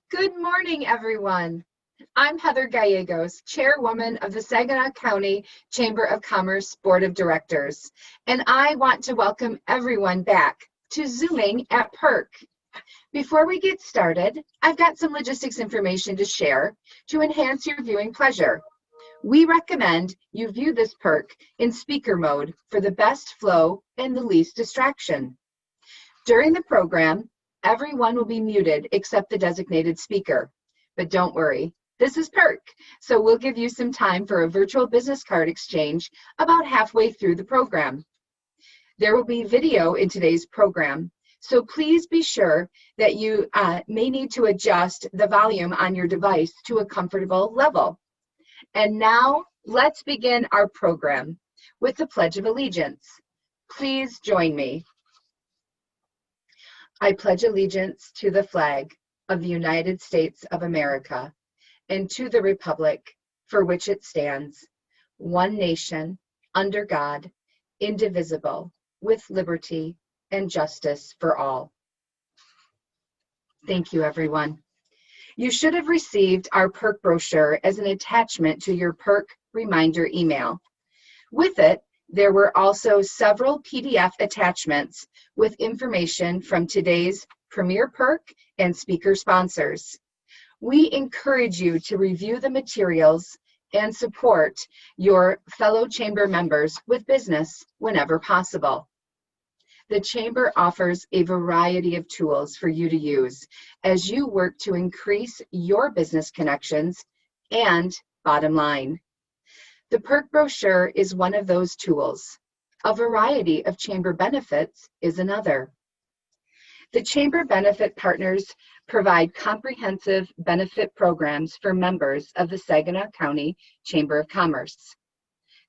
Good morning, everyone. I'm Heather Gallegos, Chairwoman of the Saginaw County Chamber of Commerce Board of Directors, and I want to welcome everyone back to Zooming at Perc. Before we get started, I've got some logistics information to share to enhance your viewing pleasure. We recommend you view this Perc in speaker mode for the best flow and the least distraction. During the program, everyone will be muted except the designated speaker. But don't worry, this is Perc, so we'll give you some time for a virtual business card exchange about halfway through the program. There will be video in today's program, so please be sure that you may need to adjust the volume on your device to a comfortable level. And now, let's begin our program with the Pledge of Allegiance. Please join me. I pledge allegiance to the flag of the United States of America and to the republic for which it stands, one nation, under God, indivisible, with liberty and justice for all. Thank you, everyone. You should have received our Perc brochure as an attachment to your Perc reminder email. With it, there were also several PDF attachments with information from today's premier Perc and speaker sponsors. We encourage you to review the materials and support your fellow chamber members with business whenever possible. The chamber offers a variety of tools for you to use as you work to increase your business connections and bottom line. The Perc brochure is one of those tools. A variety of chamber benefits is another. The chamber benefit partners provide comprehensive benefit programs for members of the Saginaw County Chamber of Commerce.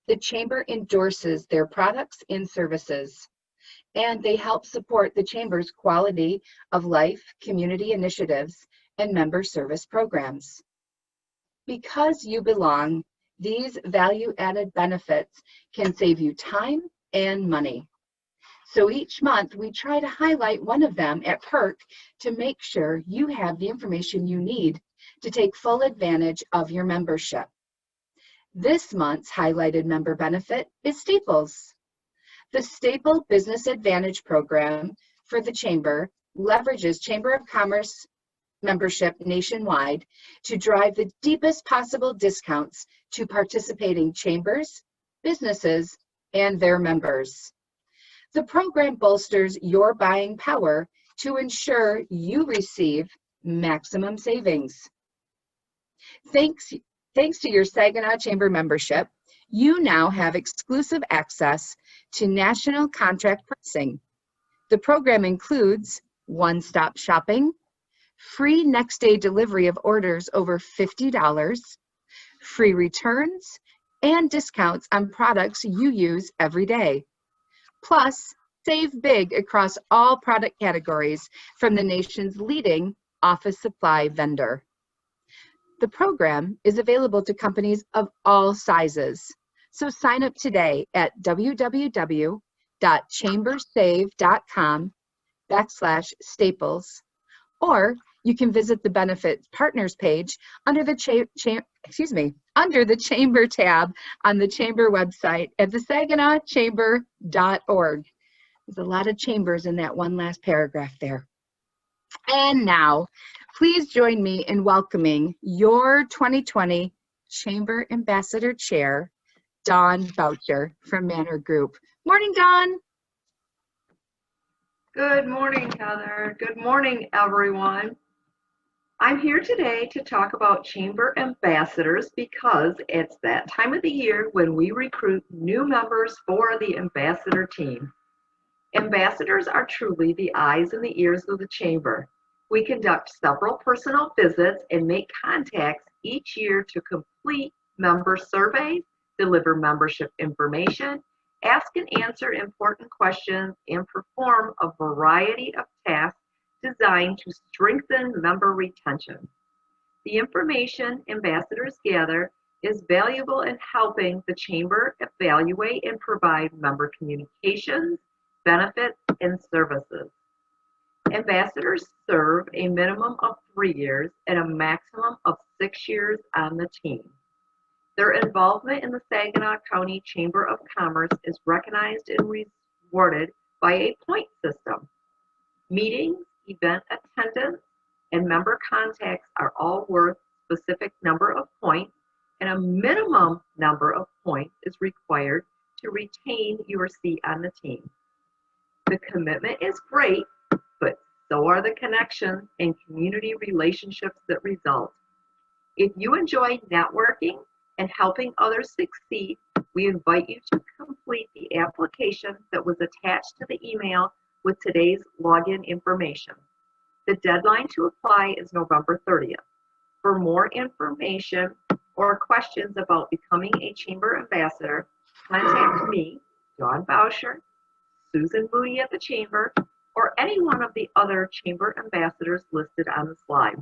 The chamber endorses their products and services, and they help support the chamber's quality of life, community initiatives, and member service programs. Because you belong, these value-added benefits can save you time and money. So each month, we try to highlight one of them at Perc to make sure you have the information you need to take full advantage of your membership. This month's highlighted member benefit is Staples. The Staple Business Advantage program for the Chamber leverages Chamber of Commerce membership nationwide to drive the deepest possible discounts to participating chambers, businesses, and their members. The program bolsters your buying power to ensure you receive maximum savings. Thanks to your Saginaw Chamber membership, you now have exclusive access to national contract pricing. The program includes one-stop shopping, free next-day delivery of orders over $50, free returns, and discounts on products you use every day. Plus, save big across all product categories from the nation's leading office supply vendor. The program is available to companies of all sizes, so sign up today at www.chambersave.com/staples, or you can visit the Benefits Partners page under the Chamber tab on the Chamber website at thesaginawchamber.org. There's a lot of chambers in that one last paragraph there. And now, please join me in welcoming your 2020 Chamber Ambassador Chair, Dawn Boucher from Manor Group. Morning, Dawn. Good morning, Heather. Good morning, everyone. I'm here today to talk about Chamber Ambassadors because it's that time of the year when we recruit new members for the Ambassador team. Ambassadors are truly the eyes and the ears of the Chamber. We conduct several personal visits and make contacts each year to complete member surveys, deliver membership information, ask and answer important questions, and perform a variety of tasks designed to strengthen member retention. The information ambassadors gather is valuable in helping the Chamber evaluate and provide member communications, benefits, and services. Ambassadors serve a minimum of 3 years and a maximum of 6 years on the team. Their involvement in the Saginaw County Chamber of Commerce is recognized and rewarded by a point system. Meetings, event attendance, and member contacts are all worth a specific number of points, and a minimum number of points is required to retain your seat on the team. The commitment is great, but so are the connections and community relationships that result. If you enjoy networking and helping others succeed, we invite you to complete the application that was attached to the email with today's login information. The deadline to apply is November 30th. For more information or questions about becoming a Chamber Ambassador, contact me, Dawn Bauscher, Susan Moody at the Chamber, or any one of the other Chamber Ambassadors listed on the slide.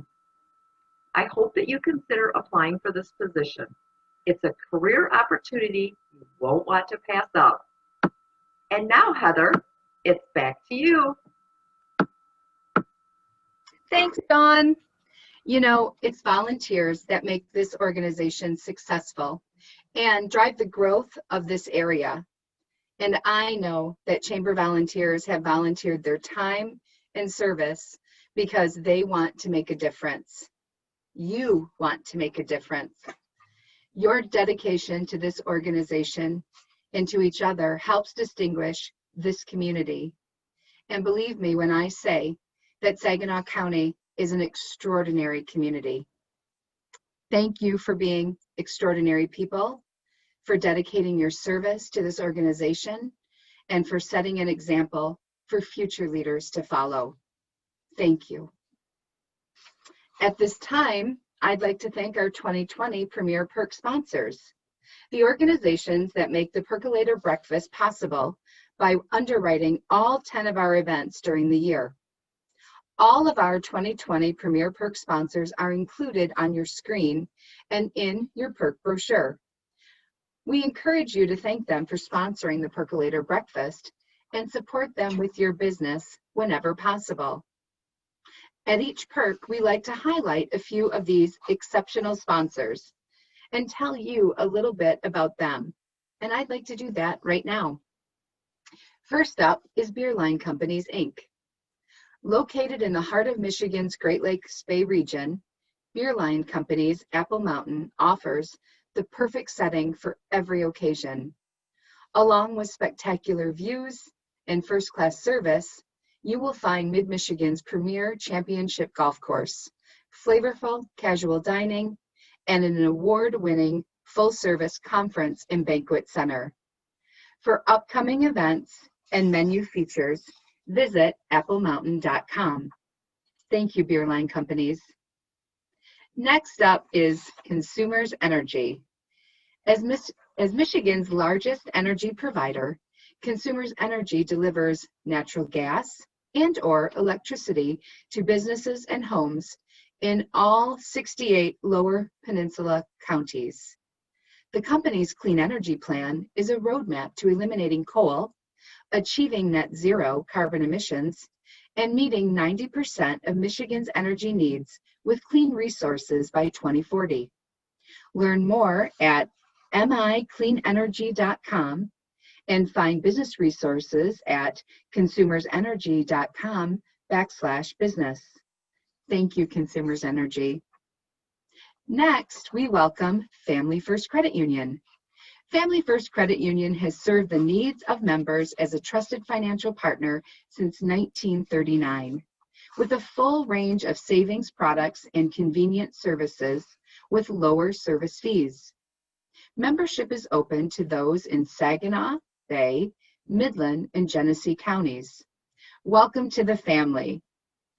I hope that you consider applying for this position. It's a career opportunity you won't want to pass up. And now, Heather, it's back to you. Thanks, Dawn. You know, it's volunteers that make this organization successful and drive the growth of this area. And I know that Chamber volunteers have volunteered their time and service because they want to make a difference. You want to make a difference. Your dedication to this organization and to each other helps distinguish this community. And believe me when I say that Saginaw County is an extraordinary community. Thank you for being extraordinary people, for dedicating your service to this organization, and for setting an example for future leaders to follow. Thank you. At this time, I'd like to thank our 2020 Premier Perc sponsors, the organizations that make the Percolator Breakfast possible by underwriting all 10 of our events during the year. All of our 2020 Premier Perc sponsors are included on your screen and in your Perc brochure. We encourage you to thank them for sponsoring the Percolator Breakfast and support them with your business whenever possible. At each Perc, we like to highlight a few of these exceptional sponsors and tell you a little bit about them. And I'd like to do that right now. First up is Beer Line Companies, Inc. Located in the heart of Michigan's Great Lakes Bay region, Beer Line Companies Apple Mountain offers the perfect setting for every occasion. Along with spectacular views and first-class service, you will find Mid-Michigan's premier championship golf course, flavorful casual dining, and an award-winning full-service conference and banquet center. For upcoming events and menu features, visit applemountain.com. Thank you, Beer Line Companies. Next up is Consumers Energy. As Michigan's largest energy provider, Consumers Energy delivers natural gas and/or electricity to businesses and homes in all 68 Lower Peninsula counties. The company's clean energy plan is a roadmap to eliminating coal, achieving net zero carbon emissions, and meeting 90% of Michigan's energy needs with clean resources by 2040. Learn more at micleanenergy.com and find business resources at consumersenergy.com/business. Thank you, Consumers Energy. Next, we welcome Family First Credit Union. Family First Credit Union has served the needs of members as a trusted financial partner since 1939. With a full range of savings products and convenient services with lower service fees. Membership is open to those in Saginaw, Bay, Midland, and Genesee counties. Welcome to the family.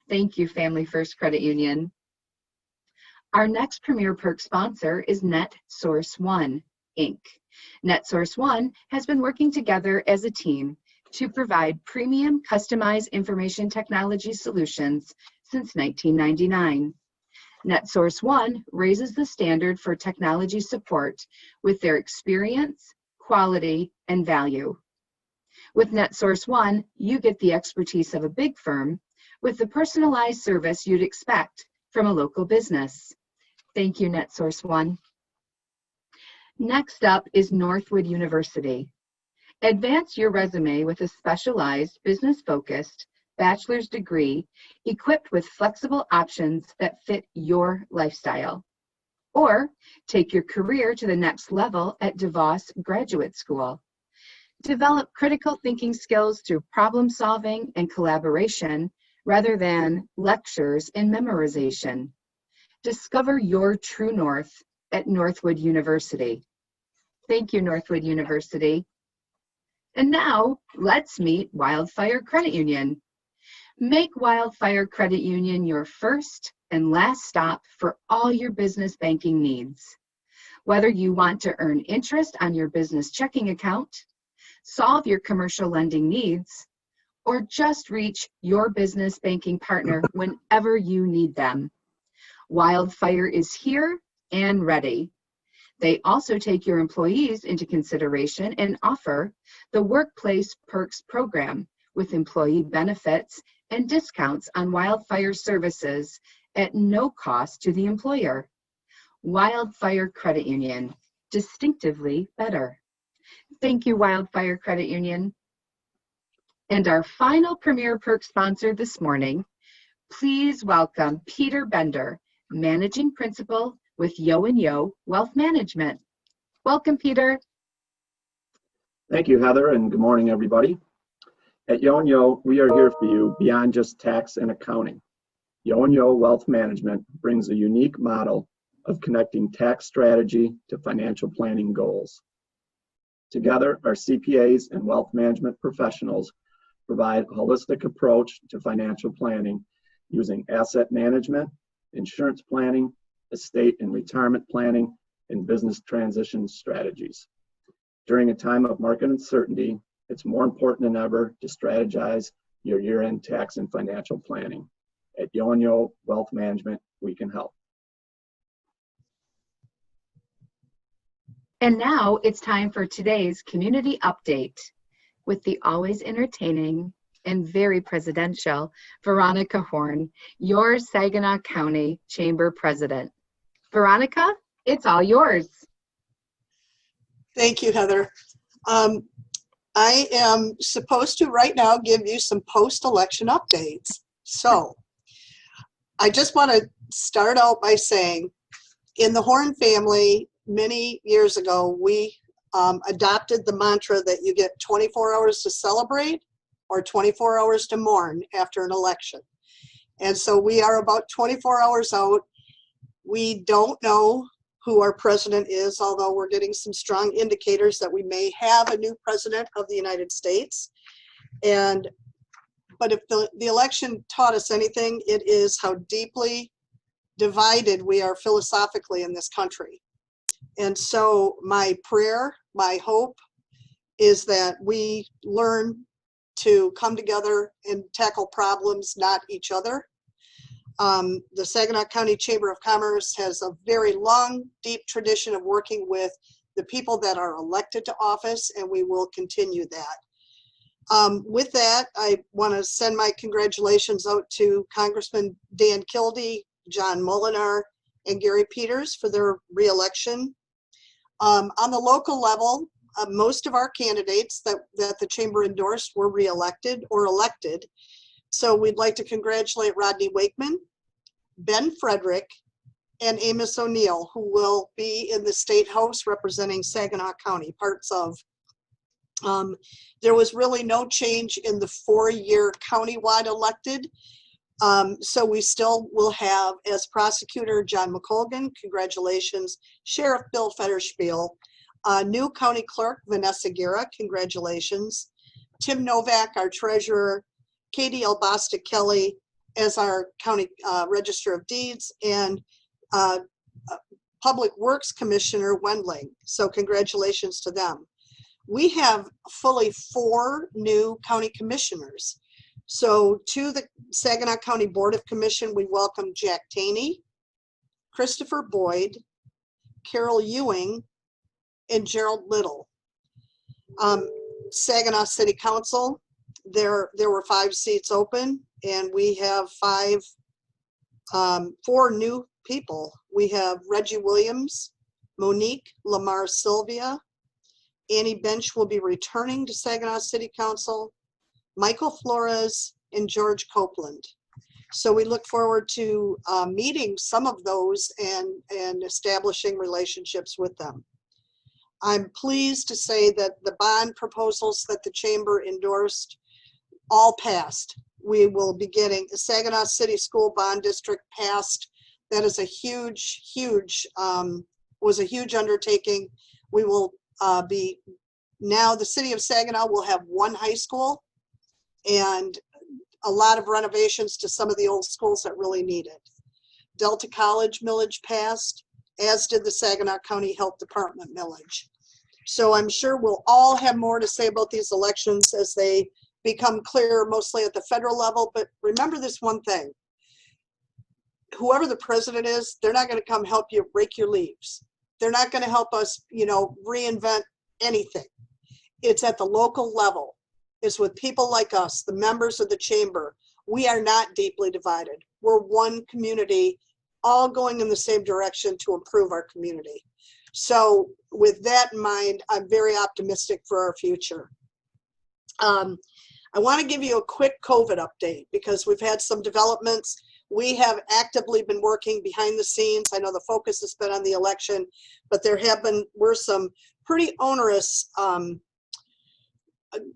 Thank you, Family First Credit Union. Our next Premier Perc sponsor is NetSource One, Inc. NetSource One has been working together as a team to provide premium customized information technology solutions since 1999. NetSource One raises the standard for technology support with their experience, quality, and value. With NetSource One, you get the expertise of a big firm with the personalized service you'd expect from a local business. Thank you, NetSource One. Next up is Northwood University. Advance your resume with a specialized, business-focused bachelor's degree equipped with flexible options that fit your lifestyle. Or take your career to the next level at DeVos Graduate School. Develop critical thinking skills through problem solving and collaboration rather than lectures and memorization. Discover your true north at Northwood University. Thank you, Northwood University. And now, let's meet Wildfire Credit Union. Make Wildfire Credit Union your first and last stop for all your business banking needs. Whether you want to earn interest on your business checking account, solve your commercial lending needs, or just reach your business banking partner whenever you need them, Wildfire is here and ready. They also take your employees into consideration and offer the Workplace Perks program with employee benefits and discounts on Wildfire services at no cost to the employer. Wildfire Credit Union, distinctively better. Thank you, Wildfire Credit Union. And our final Premier Perk sponsor this morning, please welcome Peter Bender, Managing Principal with Yo & Yo Wealth Management. Welcome, Peter. Thank you, Heather, and good morning, everybody. At Yo & Yo, we are here for you beyond just tax and accounting. Yo & Yo Wealth Management brings a unique model of connecting tax strategy to financial planning goals. Together, our CPAs and wealth management professionals provide a holistic approach to financial planning using asset management, insurance planning, estate and retirement planning, and business transition strategies. During a time of market uncertainty, it's more important than ever to strategize your year-end tax and financial planning. At Yo & Yo Wealth Management, we can help. And now it's time for today's community update with the always entertaining and very presidential Veronica Horn, your Saginaw County Chamber President. Veronica, it's all yours. Thank you, Heather. I am supposed to right now give you some post-election updates. So I just want to start out by saying in the Horn family, many years ago, we adopted the mantra that you get 24 hours to celebrate or 24 hours to mourn after an election. And so we are about 24 hours out. We don't know who our president is, although we're getting some strong indicators that we may have a new president of the United States. But if the election taught us anything, it is how deeply divided we are philosophically in this country. And so my prayer, my hope is that we learn to come together and tackle problems, not each other. The Saginaw County Chamber of Commerce has a very long, deep tradition of working with the people that are elected to office, and we will continue that. With that, I want to send my congratulations out to Congressman Dan Kildee, John Molinar, and Gary Peters for their reelection. On the local level, most of our candidates that the Chamber endorsed were reelected or elected. So we'd like to congratulate Rodney Wakeman, Ben Frederick, and Amos O'Neill, who will be in the State House representing Saginaw County, parts of. There was really no change in the 4-year countywide elected. So we still will have as prosecutor John McColgan, congratulations, Sheriff Bill Federspiel, new county clerk Vanessa Guerra, congratulations, Tim Novak, our treasurer, Katie Albasta Kelly as our county register of deeds, and Public Works Commissioner Wendling. So congratulations to them. We have fully 4 new county commissioners. So to the Saginaw County Board of Commission, we welcome Jack Taney, Christopher Boyd, Carol Ewing, and Gerald Little. Saginaw City Council, there were 5 seats open, and we have 4 new people. We have Reggie Williams, Monique Lamar Sylvia, Annie Bench will be returning to Saginaw City Council, Michael Flores, and George Copeland. So we look forward to meeting some of those and establishing relationships with them. I'm pleased to say that the bond proposals that the Chamber endorsed all passed. We will be getting the Saginaw City School Bond District passed. That is a huge, was a huge undertaking. We will now the city of Saginaw will have 1 high school and a lot of renovations to some of the old schools that really need it. Delta College millage passed, as did the Saginaw County Health Department millage. So I'm sure we'll all have more to say about these elections as they become clear, mostly at the federal level. But remember this one thing: whoever the president is, they're not going to come help you rake your leaves. They're not going to help us, reinvent anything. It's at the local level. It's with people like us, the members of the chamber. We are not deeply divided. We're one community, all going in the same direction to improve our community. So with that in mind, I'm very optimistic for our future. I want to give you a quick COVID update because we've had some developments. We have actively been working behind the scenes. I know the focus has been on the election, but were some pretty onerous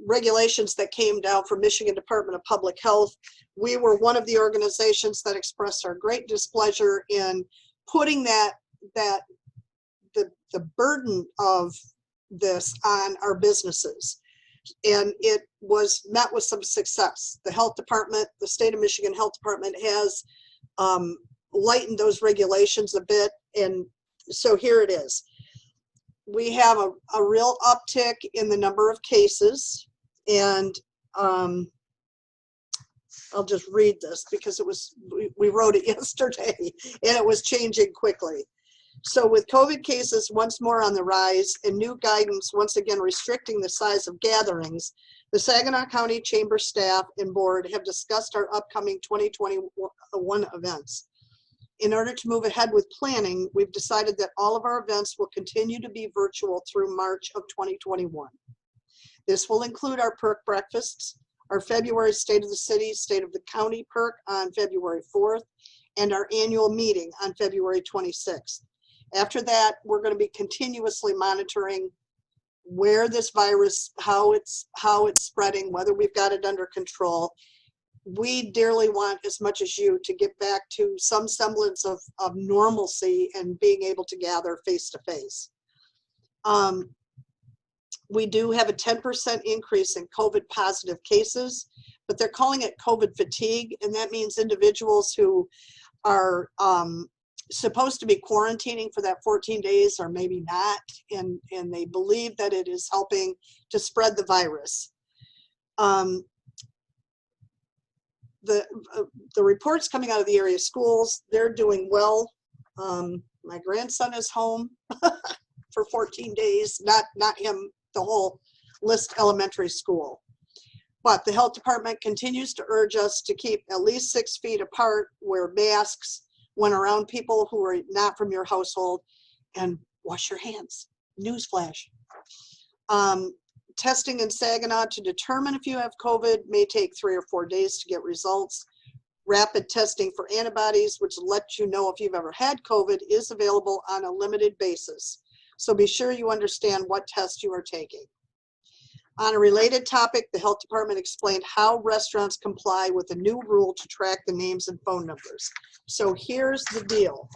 regulations that came down from Michigan Department of Public Health. We were one of the organizations that expressed our great displeasure in putting the burden of this on our businesses. And it was met with some success. The health department, the state of Michigan Health Department has lightened those regulations a bit. And so here it is. We have a real uptick in the number of cases. And I'll just read this because we wrote it yesterday and it was changing quickly. So with COVID cases once more on the rise and new guidance once again restricting the size of gatherings, the Saginaw County Chamber staff and board have discussed our upcoming 2021 events. In order to move ahead with planning, we've decided that all of our events will continue to be virtual through March of 2021. This will include our Perc breakfasts, our February State of the City, State of the County Perc on February 4th, and our annual meeting on February 26th. After that, we're going to be continuously monitoring where this virus, how it's spreading, whether we've got it under control. We dearly want, as much as you, to get back to some semblance of normalcy and being able to gather face to face. We do have a 10% increase in COVID positive cases, but they're calling it COVID fatigue, and that means individuals who are supposed to be quarantining for that 14 days or maybe not, and they believe that it is helping to spread the virus. The reports coming out of the area schools, they're doing well. My grandson is home for 14 days, not him, the whole List Elementary School. But the health department continues to urge us to keep at least 6 feet apart, wear masks when around people who are not from your household, and wash your hands. Newsflash. Testing in Saginaw to determine if you have COVID may take 3 or 4 days to get results. Rapid testing for antibodies, which lets you know if you've ever had COVID, is available on a limited basis. So be sure you understand what test you are taking. On a related topic, the health department explained how restaurants comply with a new rule to track the names and phone numbers. So here's the deal.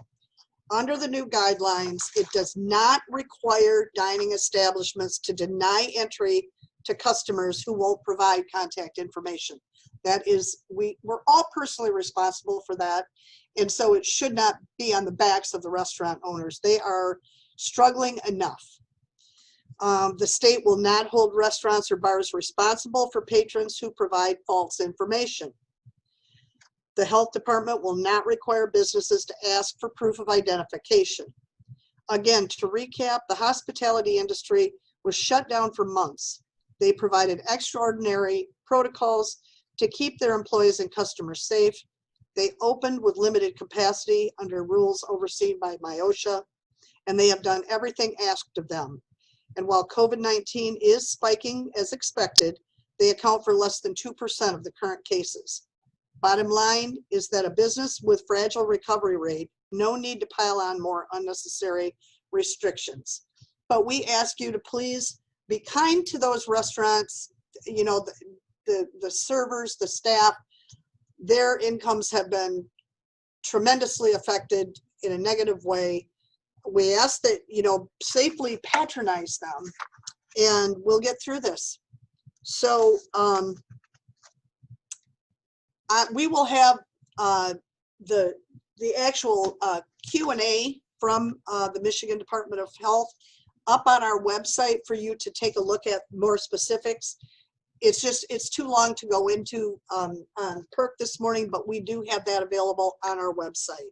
Under the new guidelines, it does not require dining establishments to deny entry to customers who won't provide contact information. That is, we're all personally responsible for that. And so it should not be on the backs of the restaurant owners. They are struggling enough. The state will not hold restaurants or bars responsible for patrons who provide false information. The health department will not require businesses to ask for proof of identification. Again, to recap, the hospitality industry was shut down for months. They provided extraordinary protocols to keep their employees and customers safe. They opened with limited capacity under rules overseen by MIOSHA, and they have done everything asked of them. And while COVID-19 is spiking as expected, they account for less than 2% of the current cases. Bottom line is that a business with fragile recovery rate, no need to pile on more unnecessary restrictions. But we ask you to please be kind to those restaurants, you know, the servers, the staff. Their incomes have been tremendously affected in a negative way. We ask that, you know, safely patronize them, and we'll get through this. So we will have the actual Q&A from the Michigan Department of Health up on our website for you to take a look at more specifics. It's too long to go into on Perc this morning, but we do have that available on our website.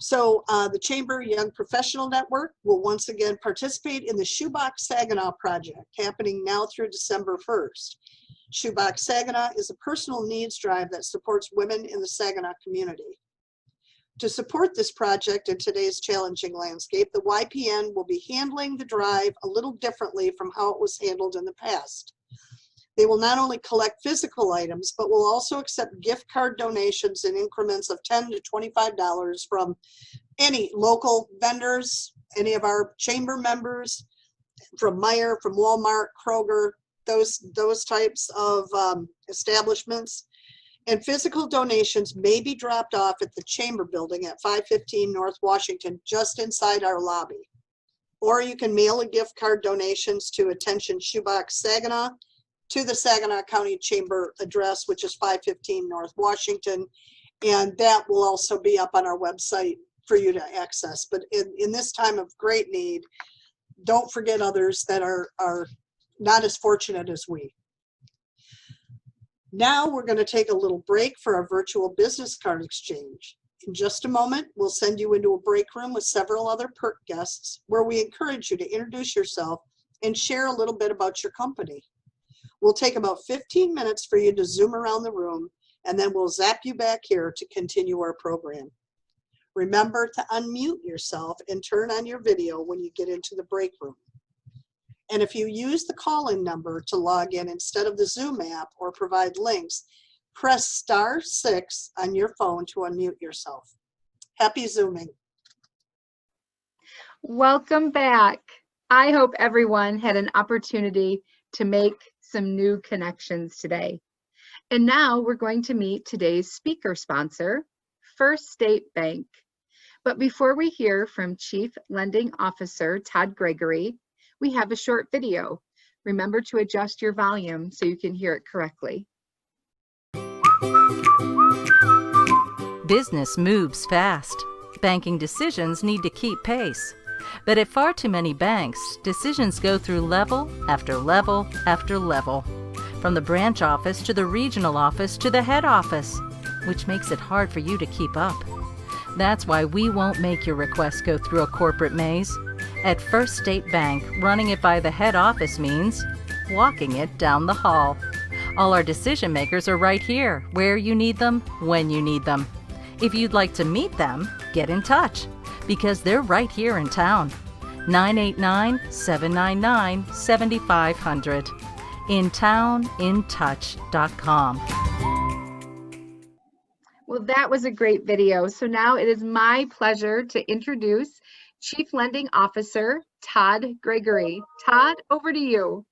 So the Chamber Young Professional Network will once again participate in the Shoebox Saginaw project, happening now through December 1st. Shoebox Saginaw is a personal needs drive that supports women in the Saginaw community. To support this project in today's challenging landscape, the YPN will be handling the drive a little differently from how it was handled in the past. They will not only collect physical items, but will also accept gift card donations in increments of $10 to $25 from any local vendors, any of our chamber members, from Meijer, from Walmart, Kroger, those types of establishments. And physical donations may be dropped off at the Chamber building at 515 North Washington, just inside our lobby. Or you can mail a gift card donations to Attention Shoebox Saginaw to the Saginaw County Chamber address, which is 515 North Washington. And that will also be up on our website for you to access. But in this time of great need, don't forget others that are not as fortunate as we. Now we're going to take a little break for our virtual business card exchange. In just a moment, we'll send you into a break room with several other Perc guests where we encourage you to introduce yourself and share a little bit about your company. We'll take about 15 minutes for you to zoom around the room, and then we'll zap you back here to continue our program. Remember to unmute yourself and turn on your video when you get into the break room. And if you use the call-in number to log in instead of the Zoom app or provide links, press *6 on your phone to unmute yourself. Happy Zooming. Welcome back. I hope everyone had an opportunity to make some new connections today. And now we're going to meet today's speaker sponsor, First State Bank. But before we hear from Chief Lending Officer Todd Gregory, we have a short video. Remember to adjust your volume so you can hear it correctly. Business moves fast. Banking decisions need to keep pace. But at far too many banks, decisions go through level after level after level, from the branch office to the regional office to the head office, which makes it hard for you to keep up. That's why we won't make your requests go through a corporate maze. At First State Bank, running it by the head office means walking it down the hall. All our decision makers are right here, where you need them, when you need them. If you'd like to meet them, get in touch, because they're right here in town. 989-799-7500. intowntouch.com. Well, that was a great video. So now it is my pleasure to introduce Chief Lending Officer Todd Gregory. Todd, over to you.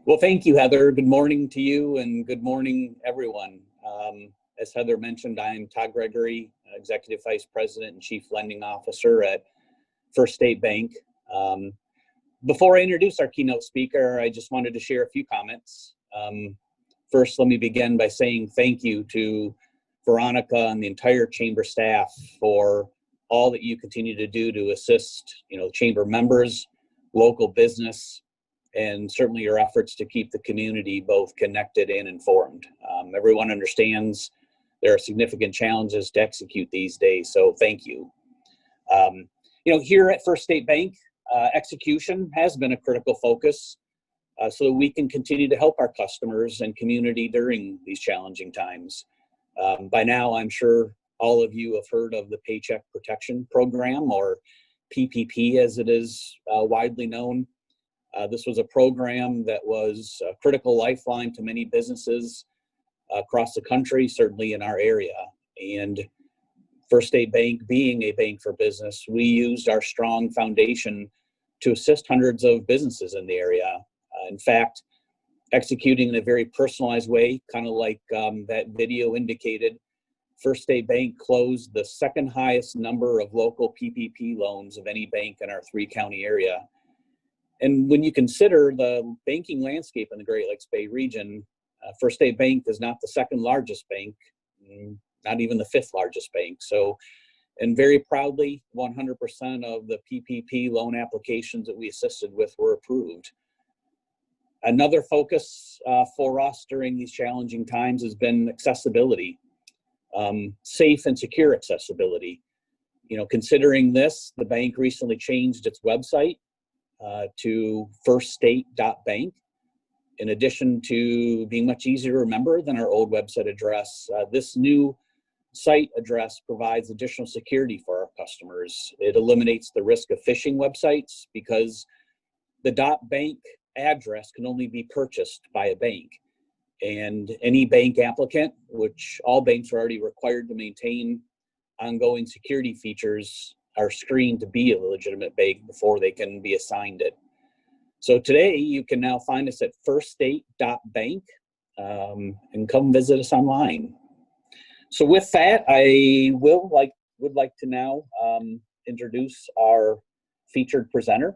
Well, thank you, Heather. Good morning to you and good morning, everyone. As Heather mentioned, I'm Todd Gregory, Executive Vice President and Chief Lending Officer at First State Bank. Before I introduce our keynote speaker, I just wanted to share a few comments. First, let me begin by saying thank you to Veronica and the entire Chamber staff for all that you continue to do to assist, Chamber members, local business, and certainly your efforts to keep the community both connected and informed. Everyone understands there are significant challenges to execute these days, so thank you. Here at First State Bank, Execution has been a critical focus so that we can continue to help our customers and community during these challenging times. By now, I'm sure all of you have heard of the Paycheck Protection Program, or PPP as it is widely known. This was a program that was a critical lifeline to many businesses across the country, certainly in our area. And First State Bank being a bank for business, we used our strong foundation to assist hundreds of businesses in the area. In fact, executing in a very personalized way, kind of like that video indicated, First State Bank closed the second highest number of local PPP loans of any bank in our 3-county area. And when you consider the banking landscape in the Great Lakes Bay region, First State Bank is not the second largest bank, not even the 5th largest bank. So, and very proudly, 100% of the PPP loan applications that we assisted with were approved. Another focus for us during these challenging times has been accessibility, safe and secure accessibility. You know, considering this, the bank recently changed its website to firststate.bank. In addition to being much easier to remember than our old website address, this new site address provides additional security for our customers. It eliminates the risk of phishing websites because the .bank address can only be purchased by a bank. And any bank applicant, which all banks are already required to maintain ongoing security features, are screened to be a legitimate bank before they can be assigned it. So today you can now find us at firststate.bank and come visit us online. So with that, I would like to now introduce our featured presenter.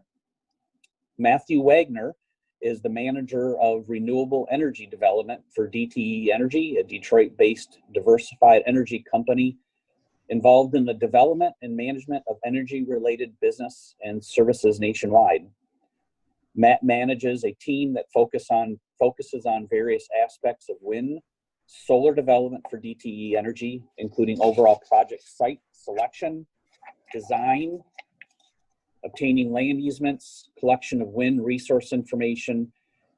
Matthew Wagner is the manager of renewable energy development for DTE Energy, a Detroit-based diversified energy company involved in the development and management of energy-related business and services nationwide. Matt manages a team that focuses on various aspects of wind, solar development for DTE Energy, including overall project site selection, design, obtaining land easements, collection of wind resource information,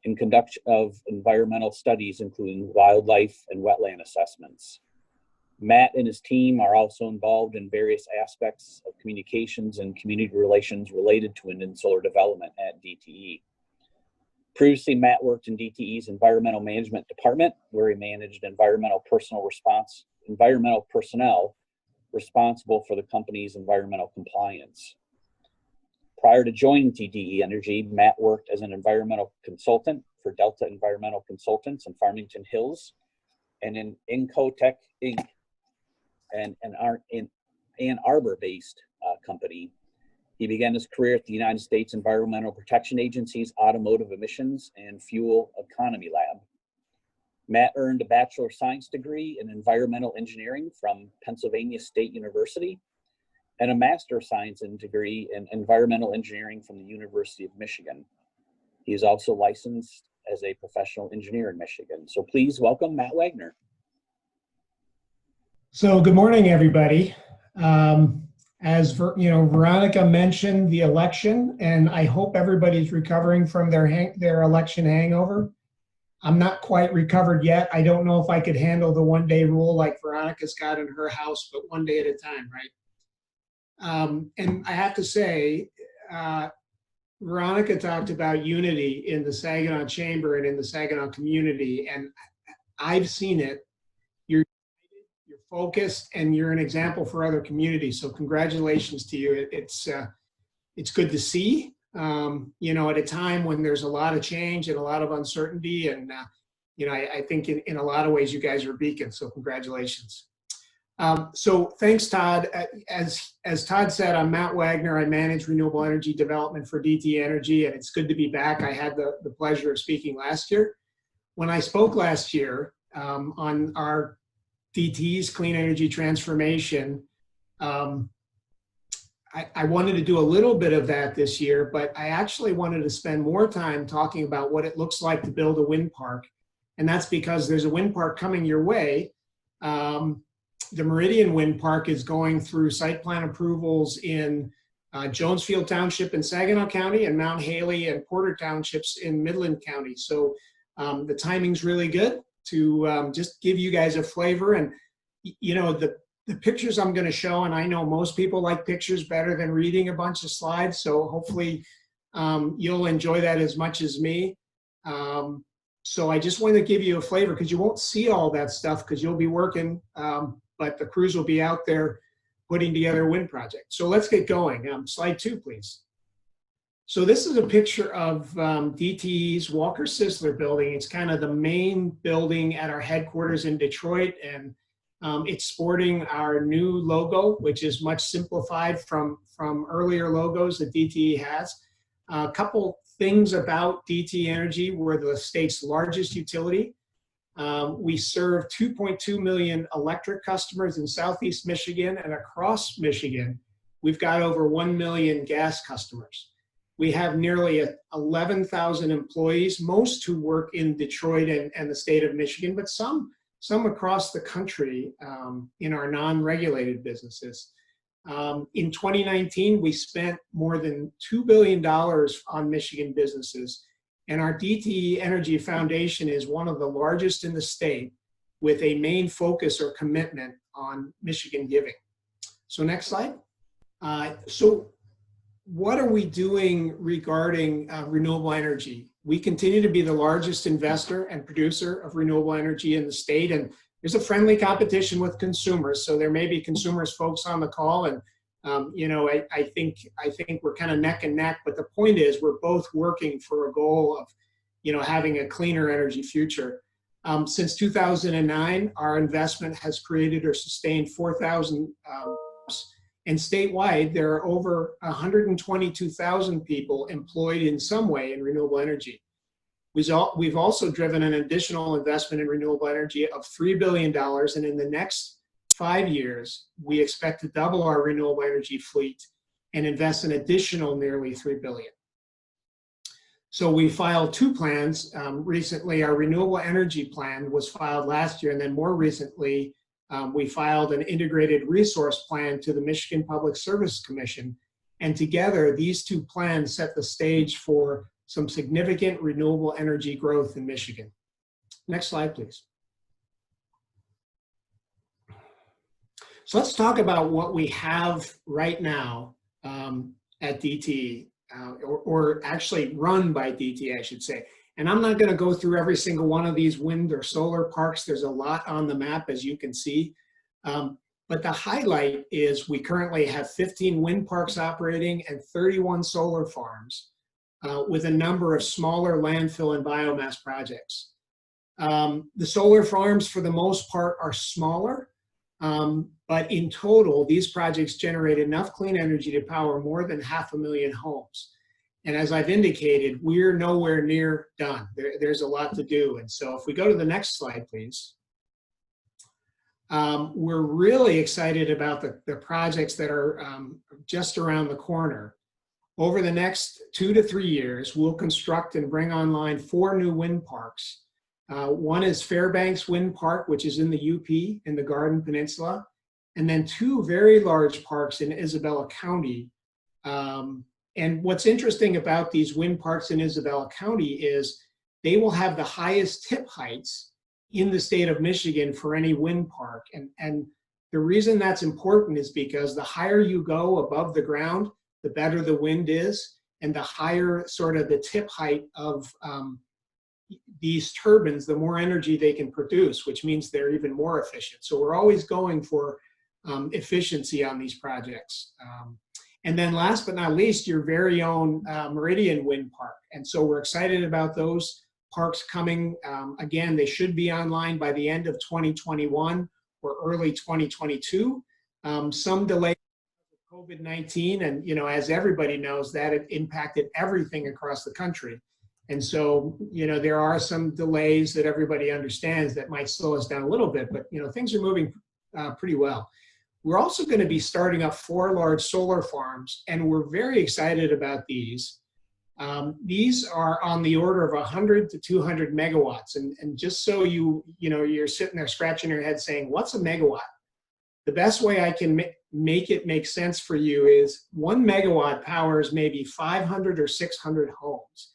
and conduct of environmental studies, including wildlife and wetland assessments. Matt and his team are also involved in various aspects of communications and community relations related to wind and solar development at DTE. Previously, Matt worked in DTE's environmental management department, where he managed environmental personnel responsible for the company's environmental compliance. Prior to joining DTE Energy, Matt worked as an environmental consultant for Delta Environmental Consultants in Farmington Hills and in Incotech Inc., an Ann Arbor-based company. He began his career at the United States Environmental Protection Agency's Automotive Emissions and Fuel Economy Lab. Matt earned a Bachelor of Science degree in Environmental Engineering from Pennsylvania State University and a Master of Science degree in Environmental Engineering from the University of Michigan. He is also licensed as a professional engineer in Michigan. So please welcome Matt Wagner. So good morning, everybody. As Veronica mentioned the election, and I hope everybody's recovering from their election hangover. I'm not quite recovered yet. I don't know if I could handle the one-day rule like Veronica's got in her house, but one day at a time, right? And I have to say, Veronica talked about unity in the Saginaw Chamber and in the Saginaw community, and I've seen it. You're focused, and you're an example for other communities. So congratulations to you. It's good to see, at a time when there's a lot of change and a lot of uncertainty. And, I think in a lot of ways you guys are a beacon. So congratulations. So thanks, Todd. As Todd said, I'm Matt Wagner. I manage renewable energy development for DTE Energy, and it's good to be back. I had the pleasure of speaking last year. When I spoke last year on our DTE's clean energy transformation, I wanted to do a little bit of that this year, but I actually wanted to spend more time talking about what it looks like to build a wind park. And that's because there's a wind park coming your way. The Meridian Wind Park is going through site plan approvals in Jonesfield Township in Saginaw County, and Mount Haley and Porter Townships in Midland County. So the timing's really good to just give you guys a flavor. And you know, the pictures I'm going to show, and I know most people like pictures better than reading a bunch of slides, so hopefully you'll enjoy that as much as me. So I just want to give you a flavor, because you won't see all that stuff because you'll be working, but the crews will be out there putting together a wind project. So let's get going. Slide 2, please. So this is a picture of DTE's Walker Sisler building. It's kind of the main building at our headquarters in Detroit, and it's sporting our new logo, which is much simplified from earlier logos that DTE has. A couple things about DTE Energy: we're the state's largest utility. We serve 2.2 million electric customers in Southeast Michigan, and across Michigan, we've got over 1 million gas customers. We have nearly 11,000 employees, most who work in Detroit and the state of Michigan, but some across the country in our non-regulated businesses. In 2019, we spent more than $2 billion on Michigan businesses, and our DTE Energy Foundation is one of the largest in the state, with a main focus or commitment on Michigan giving. So next slide. So what are we doing regarding renewable energy? We continue to be the largest investor and producer of renewable energy in the state, and there's a friendly competition with consumers. So there may be consumers folks on the call, and you know, I think we're kind of neck and neck. But the point is, we're both working for a goal of, you know, having a cleaner energy future. Since 2009, our investment has created or sustained 4,000 jobs. And statewide, there are over 122,000 people employed in some way in renewable energy. We've also driven an additional investment in renewable energy of $3 billion, and in the next 5 years, we expect to double our renewable energy fleet and invest an additional nearly $3 billion. So we filed 2 plans recently. Our renewable energy plan was filed last year, and then more recently, we filed an integrated resource plan to the Michigan Public Service Commission, and together these 2 plans set the stage for some significant renewable energy growth in Michigan. Next slide, please. So let's talk about what we have right now at DTE, or actually run by DTE, I should say. And I'm not going to go through every single one of these wind or solar parks. There's a lot on the map, as you can see. But the highlight is we currently have 15 wind parks operating and 31 solar farms, with a number of smaller landfill and biomass projects. The solar farms, for the most part, are smaller, but in total, these projects generate enough clean energy to power more than 500,000 homes. And as I've indicated, we're nowhere near done. There's a lot to do. And so if we go to the next slide, please. We're really excited about the projects that are just around the corner. Over the next 2 to 3 years, we'll construct and bring online 4 new wind parks. One is Fairbanks Wind Park, which is in the UP, in the Garden Peninsula, and then 2 very large parks in Isabella County. And what's interesting about these wind parks in Isabella County is they will have the highest tip heights in the state of Michigan for any wind park. And the reason that's important is because the higher you go above the ground, the better the wind is, and the higher sort of the tip height of these turbines, the more energy they can produce, which means they're even more efficient. So we're always going for efficiency on these projects. And then last but not least, your very own Meridian Wind Park. And so we're excited about those parks coming. Again, they should be online by the end of 2021 or early 2022. Some delay with COVID-19, and you know, as everybody knows, that it impacted everything across the country. And so, you know, there are some delays that everybody understands that might slow us down a little bit, but you know, things are moving pretty well. We're also going to be starting up 4 large solar farms, and we're very excited about these. These are on the order of 100 to 200 megawatts. And just so you know, you're sitting there scratching your head saying, what's a megawatt? The best way I can make it make sense for you is 1 megawatt powers maybe 500 or 600 homes.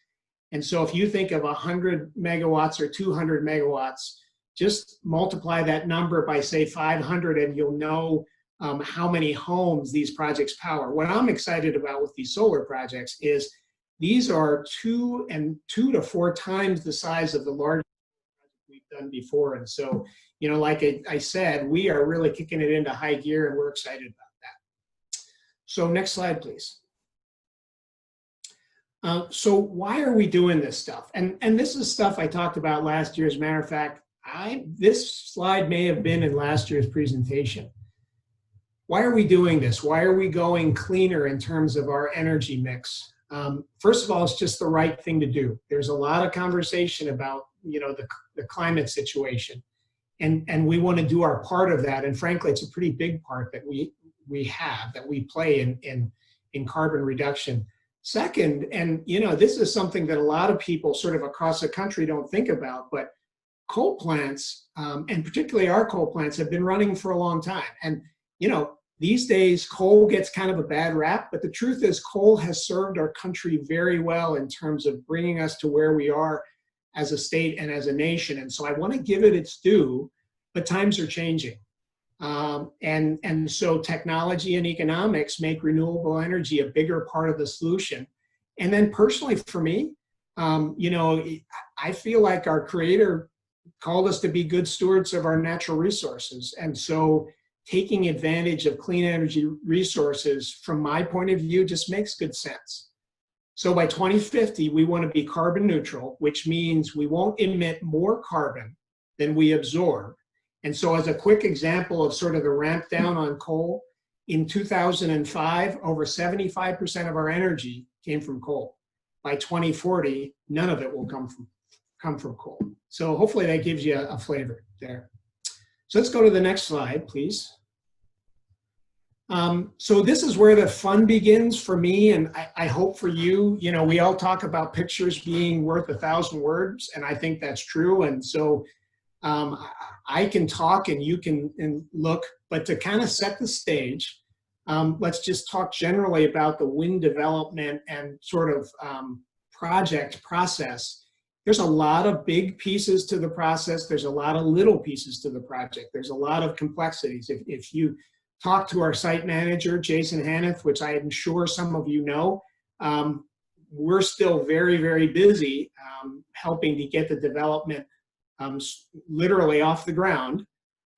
And so if you think of 100 megawatts or 200 megawatts, just multiply that number by say 500 and you'll know how many homes these projects power. What I'm excited about with these solar projects is these are 2 to 4 times the size of the large we've done before. And so, you know, like I said, we are really kicking it into high gear and we're excited about that. So next slide, please. So why are we doing this stuff? And this is stuff I talked about last year. As a matter of fact, this slide may have been in last year's presentation. Why are we doing this? Why are we going cleaner in terms of our energy mix? First of all, it's just the right thing to do. There's a lot of conversation about, you know, the climate situation, and we want to do our part of that. And frankly, it's a pretty big part that we play in carbon reduction. Second, and you know, this is something that a lot of people sort of across the country don't think about, but coal plants, and particularly our coal plants, have been running for a long time. And you know, these days coal gets kind of a bad rap, but the truth is coal has served our country very well in terms of bringing us to where we are as a state and as a nation. And so I want to give it its due, but times are changing. And so technology and economics make renewable energy a bigger part of the solution. And then personally for me, you know, I feel like our Creator called us to be good stewards of our natural resources. And so taking advantage of clean energy resources, from my point of view, just makes good sense. So by 2050, we want to be carbon neutral, which means we won't emit more carbon than we absorb. And so as a quick example of sort of the ramp down on coal, in 2005, over 75% of our energy came from coal. By 2040, none of it will come from coal. So hopefully that gives you a flavor there. So let's go to the next slide, please. So this is where the fun begins for me, and I hope for you. You know, we all talk about pictures being worth 1,000 words, and I think that's true. And so I can talk and you can look, but to kind of set the stage, let's just talk generally about the wind development and sort of project process. There's a lot of big pieces to the process. There's a lot of little pieces to the project. There's a lot of complexities. If you talk to our site manager, Jason Hanneth, which I am sure some of you know, we're still very, very busy helping to get the development literally off the ground,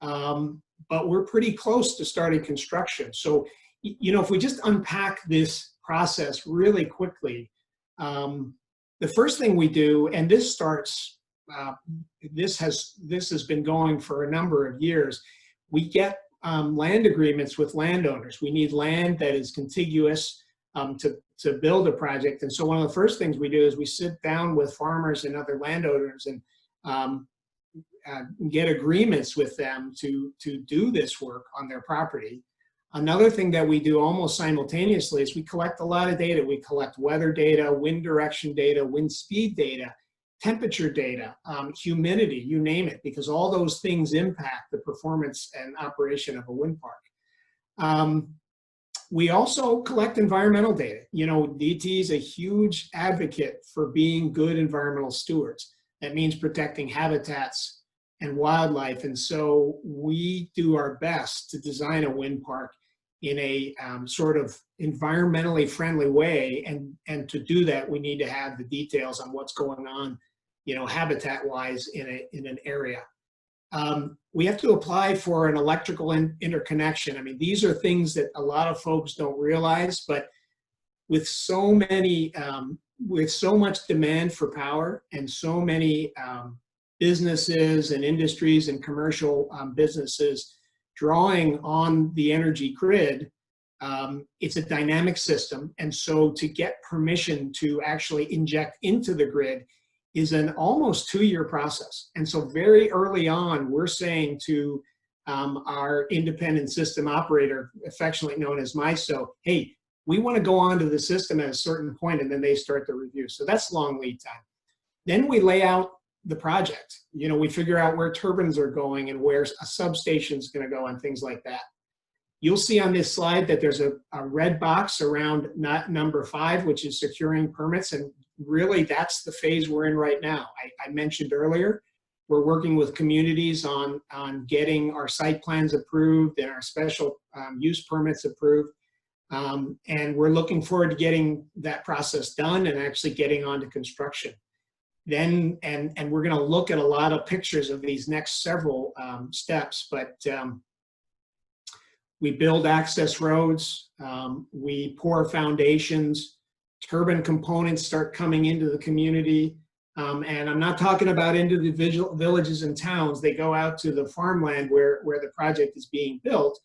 but we're pretty close to starting construction. So, you know, if we just unpack this process really quickly, the first thing we do, and this starts, this has been going for a number of years, we get land agreements with landowners. We need land that is contiguous to build a project. And so one of the first things we do is we sit down with farmers and other landowners and get agreements with them to do this work on their property. Another thing that we do almost simultaneously is we collect a lot of data. We collect weather data, wind direction data, wind speed data, temperature data, humidity, you name it, because all those things impact the performance and operation of a wind park. We also collect environmental data. You know, DTE is a huge advocate for being good environmental stewards. That means protecting habitats and wildlife. And so we do our best to design a wind park in a sort of environmentally friendly way. And to do that, we need to have the details on what's going on, you know, habitat-wise in an area. We have to apply for an electrical interconnection. I mean, these are things that a lot of folks don't realize, but with so many, with so much demand for power and so many businesses and industries and commercial businesses drawing on the energy grid, it's a dynamic system. And so to get permission to actually inject into the grid is an almost 2-year process. And so very early on, we're saying to our independent system operator, affectionately known as MISO, hey, we want to go onto the system at a certain point, and then they start the review. So that's long lead time. Then we lay out the project. You know, we figure out where turbines are going and where a substation is going to go and things like that. You'll see on this slide that there's a red box around number 5, which is securing permits, and really that's the phase we're in right now. I mentioned earlier, we're working with communities on getting our site plans approved and our special use permits approved. And we're looking forward to getting that process done and actually getting on to construction. Then, and we're going to look at a lot of pictures of these next several steps, but we build access roads, we pour foundations, turbine components start coming into the community. And I'm not talking about individual villages and towns. They go out to the farmland where the project is being built.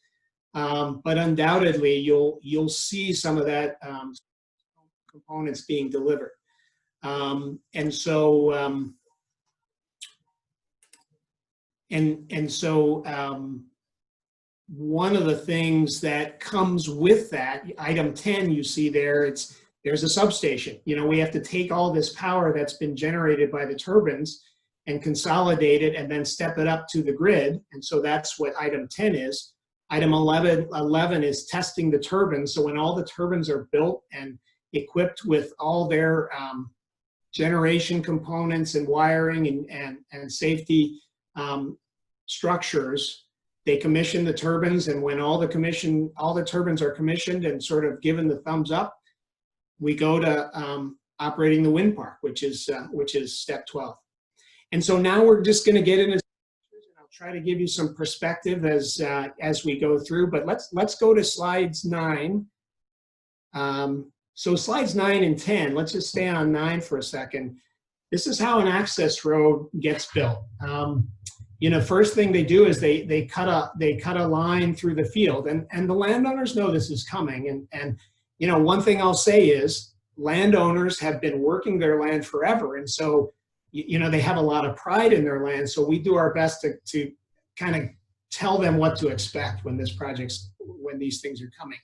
But undoubtedly, you'll see some of that components being delivered. And so one of the things that comes with that, item 10 you see there, there's a substation. You know, we have to take all this power that's been generated by the turbines and consolidate it and then step it up to the grid. And so that's what item 10 is. Item 11 is testing the turbines. So when all the turbines are built and equipped with all their generation components and wiring and safety structures, they commission the turbines. And when all the turbines are commissioned and sort of given the thumbs up, we go to operating the wind park, which is step 12. And so now we're just going to get into, and I'll try to give you some perspective as we go through. But let's go to slides 9. So slides 9 and 10. Let's just stay on 9 for a second. This is how an access road gets built. You know, first thing they do is they cut a line through the field, and the landowners know this is coming. And you know, one thing I'll say is landowners have been working their land forever. And so, you know, they have a lot of pride in their land. So we do our best to kind of tell them what to expect when these things are coming.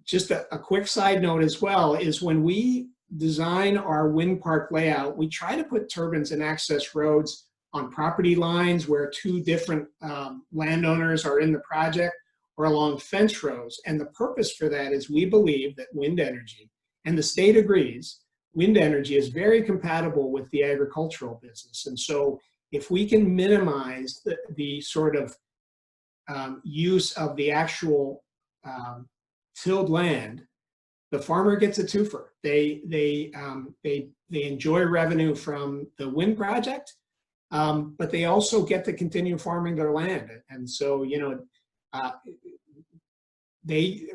Just a quick side note as well is when we design our wind park layout, we try to put turbines and access roads on property lines where 2 different landowners are in the project, or along fence rows. And the purpose for that is we believe that wind energy, and the state agrees, wind energy is very compatible with the agricultural business. And so if we can minimize the sort of use of the actual tilled land, the farmer gets a twofer. They enjoy revenue from the wind project, but they also get to continue farming their land. And so, you know,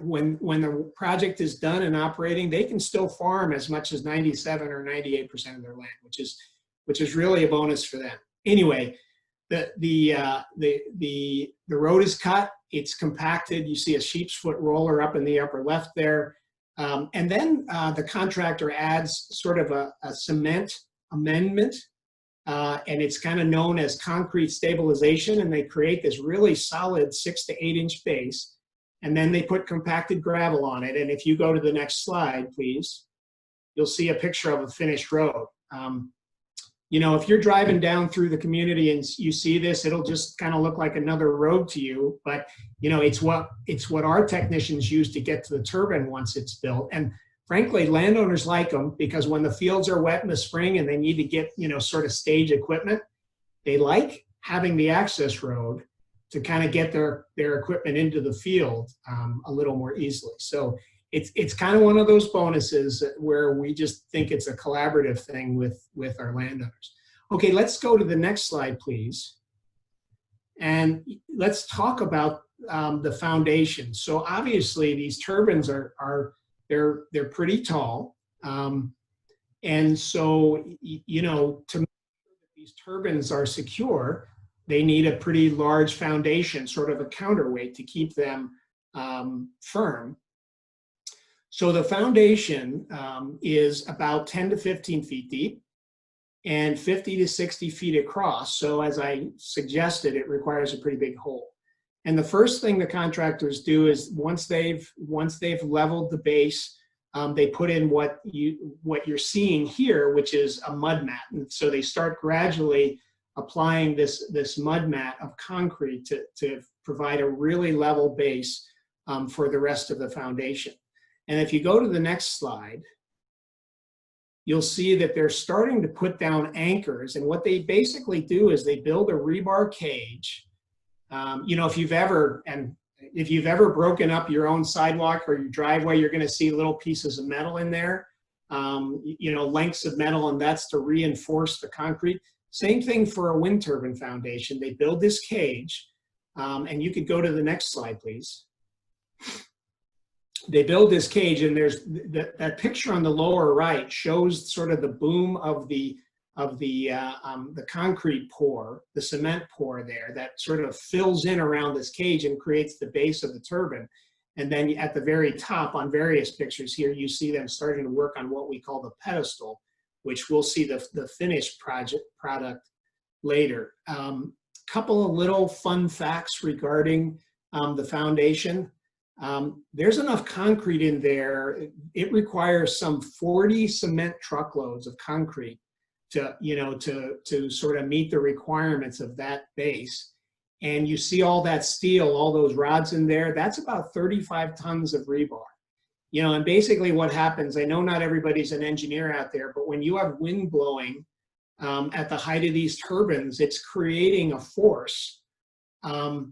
when the project is done and operating, they can still farm as much as 97 or 98% of their land, which is really a bonus for them. Anyway, the road is cut, it's compacted. You see a sheep's foot roller up in the upper left there, and then the contractor adds sort of a cement amendment. And it's kind of known as concrete stabilization, and they create this really solid 6 to 8 inch base, and then they put compacted gravel on it. And if you go to the next slide, please, you'll see a picture of a finished road. You know, if you're driving down through the community and you see this, it'll just kind of look like another road to you. But you know, it's what our technicians use to get to the turbine once it's built. And frankly, landowners like them because when the fields are wet in the spring and they need to get, you know, sort of stage equipment, they like having the access road to kind of get their equipment into the field a little more easily. So it's kind of one of those bonuses where we just think it's a collaborative thing with our landowners. Okay, let's go to the next slide, please. And let's talk about the foundation. So obviously these turbines they're pretty tall, and so you know, to make sure that these turbines are secure, they need a pretty large foundation, sort of a counterweight to keep them firm. So the foundation is about 10 to 15 feet deep and 50 to 60 feet across. So as I suggested, it requires a pretty big hole. And the first thing the contractors do is once they've leveled the base, they put in what you're seeing here, which is a mud mat. And so they start gradually applying this mud mat of concrete to provide a really level base for the rest of the foundation. And if you go to the next slide, you'll see that they're starting to put down anchors. And what they basically do is they build a rebar cage. You know, if you've ever broken up your own sidewalk or your driveway, you're going to see little pieces of metal in there, you know, lengths of metal, and that's to reinforce the concrete. Same thing for a wind turbine foundation. They build this cage, and you could go to the next slide, please. They build this cage, and there's that picture on the lower right shows sort of the boom of the concrete pour, the cement pour there that sort of fills in around this cage and creates the base of the turbine. And then at the very top on various pictures here, you see them starting to work on what we call the pedestal, which we'll see the finished product later. Couple of little fun facts regarding the foundation. There's enough concrete in there. It requires some 40 cement truckloads of concrete to, you know, to sort of meet the requirements of that base. And you see all that steel, all those rods in there, that's about 35 tons of rebar. You know, and basically what happens, I know not everybody's an engineer out there, but when you have wind blowing at the height of these turbines, it's creating a force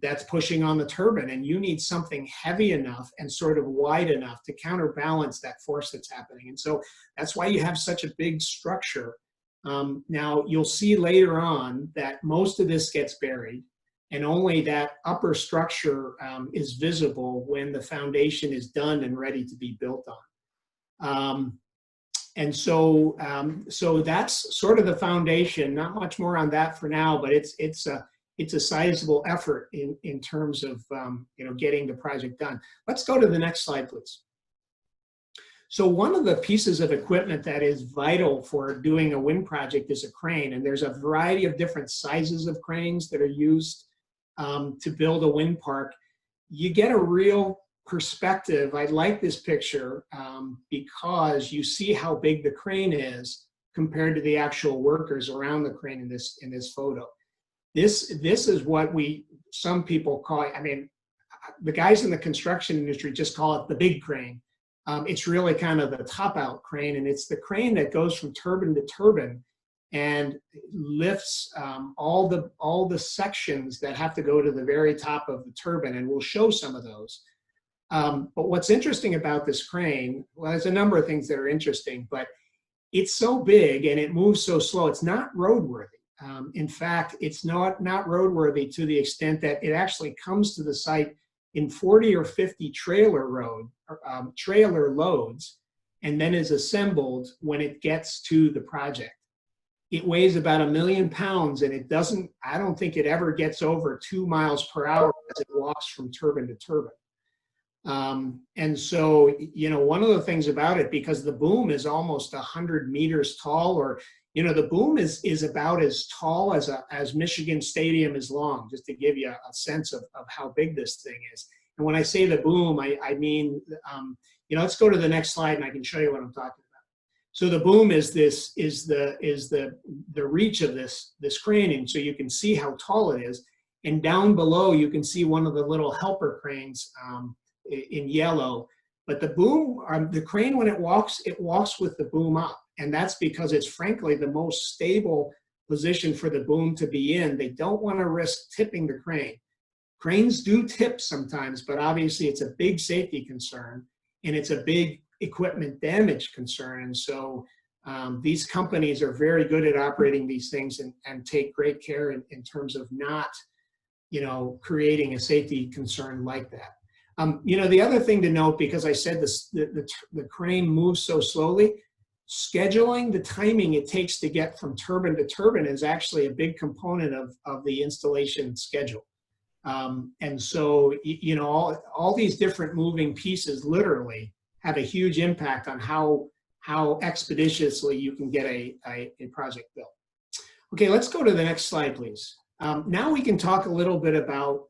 that's pushing on the turbine, and you need something heavy enough and sort of wide enough to counterbalance that force that's happening. And so that's why you have such a big structure. Now you'll see later on that most of this gets buried, and only that upper structure is visible when the foundation is done and ready to be built on. And so that's sort of the foundation. Not much more on that for now, but it's a sizable effort in terms of you know, getting the project done. Let's go to the next slide, please. So one of the pieces of equipment that is vital for doing a wind project is a crane, and there's a variety of different sizes of cranes that are used to build a wind park. You get a real perspective. I like this picture because you see how big the crane is compared to the actual workers around the crane in this photo. This is what some people call, I mean, the guys in the construction industry just call it the big crane. It's really kind of the top out crane, and it's the crane that goes from turbine to turbine and lifts all the sections that have to go to the very top of the turbine, and we'll show some of those. But what's interesting about this crane, well, there's a number of things that are interesting, but it's so big and it moves so slow, it's not roadworthy. In fact, it's not roadworthy to the extent that it actually comes to the site in 40 or 50 trailer loads, and then is assembled when it gets to the project. It weighs about 1 million pounds, and I don't think it ever gets over 2 miles per hour as it walks from turbine to turbine. And so, you know, one of the things about it, because the boom is almost 100 meters tall, or, you know, the boom is about as tall as Michigan Stadium is long, just to give you a sense of how big this thing is. And when I say the boom, I mean, you know, let's go to the next slide and I can show you what I'm talking about. So the boom is the reach of this crane, and so you can see how tall it is. And down below, you can see one of the little helper cranes in yellow. But the boom, the crane, when it walks with the boom up. And that's because it's frankly the most stable position for the boom to be in. They don't want to risk tipping the crane. Cranes do tip sometimes, but obviously it's a big safety concern, and it's a big equipment damage concern. And so these companies are very good at operating these things and take great care in terms of not, you know, creating a safety concern like that. You know, the other thing to note, because I said the crane moves so slowly, scheduling the timing it takes to get from turbine to turbine is actually a big component of the installation schedule. And so, you know, all these different moving pieces literally have a huge impact on how expeditiously you can get a project built. Okay, let's go to the next slide, please. Now we can talk a little bit about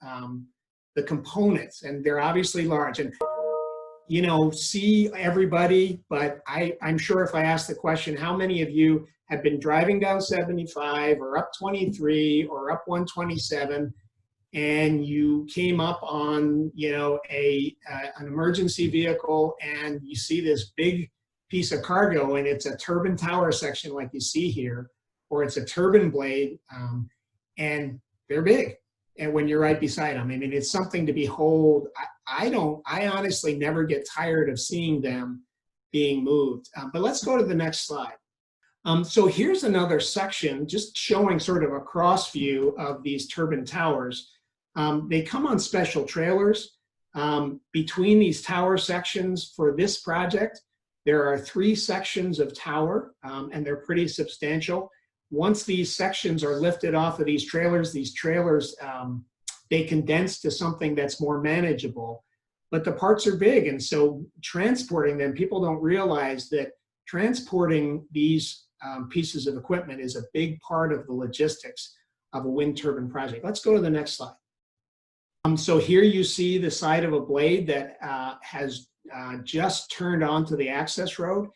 the components, and they're obviously large. And, you know, see everybody, but I'm sure if I ask the question, how many of you have been driving down 75 or up 23 or up 127, and you came up on, you know, an emergency vehicle, and you see this big piece of cargo, and it's a turbine tower section like you see here, or it's a turbine blade, and they're big. And when you're right beside them, I mean, it's something to behold. I honestly never get tired of seeing them being moved. But let's go to the next slide. So here's another section just showing sort of a cross view of these turbine towers. They come on special trailers. Between these tower sections for this project, there are 3 sections of tower, and they're pretty substantial. Once these sections are lifted off of these trailers, they condense to something that's more manageable. But the parts are big, and so transporting them, people don't realize that transporting these pieces of equipment is a big part of the logistics of a wind turbine project. Let's go to the next slide. So here you see the side of a blade that has just turned onto the access road.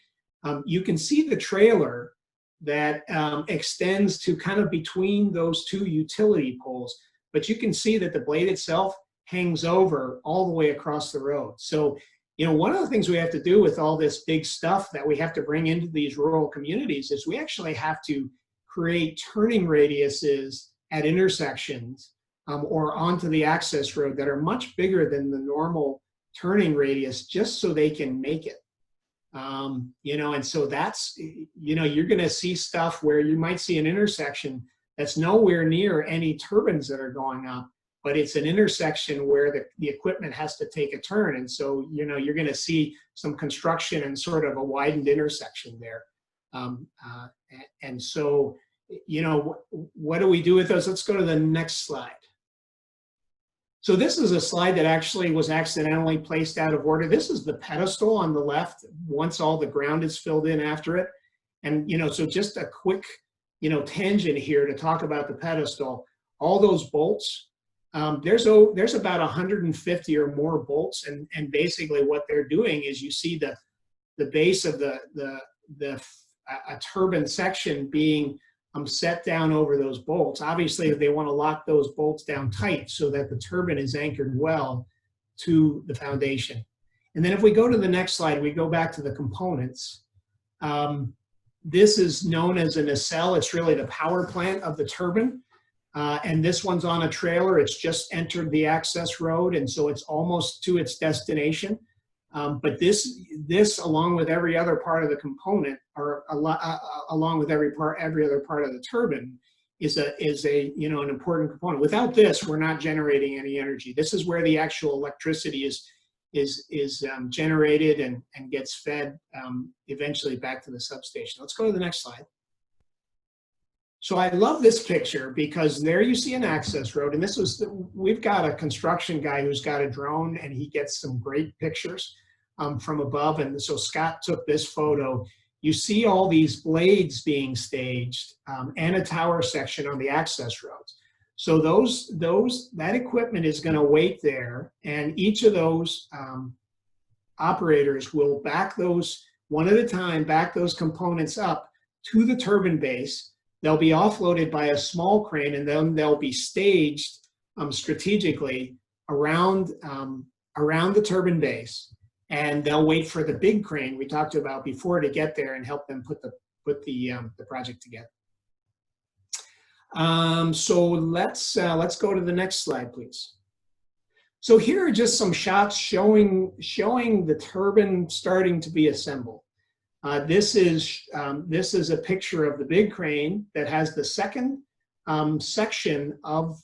You can see the trailer that extends to kind of between those 2 utility poles, but you can see that the blade itself hangs over all the way across the road. So, you know, one of the things we have to do with all this big stuff that we have to bring into these rural communities is we actually have to create turning radiuses at intersections or onto the access road that are much bigger than the normal turning radius, just so they can make it. You know, and so that's, you know, you're going to see stuff where you might see an intersection that's nowhere near any turbines that are going up, but it's an intersection where the equipment has to take a turn. And so, you know, you're going to see some construction and sort of a widened intersection there. And so, you know, what do we do with those? Let's go to the next slide. So this is a slide that actually was accidentally placed out of order. This is the pedestal on the left once all the ground is filled in after it. And, you know, so just a quick, you know, tangent here to talk about the pedestal. All those bolts, there's about 150 or more bolts. And basically what they're doing is you see the base of a turbine section being set down over those bolts. Obviously, they want to lock those bolts down tight so that the turbine is anchored well to the foundation. And then if we go to the next slide, we go back to the components. This is known as a nacelle. It's really the power plant of the turbine. And this one's on a trailer. It's just entered the access road, and so it's almost to its destination. But this, along with every other part of the component, or along with every other part of the turbine, is a you know, an important component. Without this, we're not generating any energy. This is where the actual electricity is generated and gets fed eventually back to the substation. Let's go to the next slide. So I love this picture because there you see an access road, and we've got a construction guy who's got a drone, and he gets some great pictures from above. And so Scott took this photo. You see all these blades being staged and a tower section on the access roads. So that equipment is going to wait there, and each of those operators will back those one at a time, back those components up to the turbine base. They'll be offloaded by a small crane, and then they'll be staged strategically around the turbine base, and they'll wait for the big crane we talked about before to get there and help them put the project together. So let's go to the next slide, please. So here are just some shots showing the turbine starting to be assembled. This is a picture of the big crane that has the second section of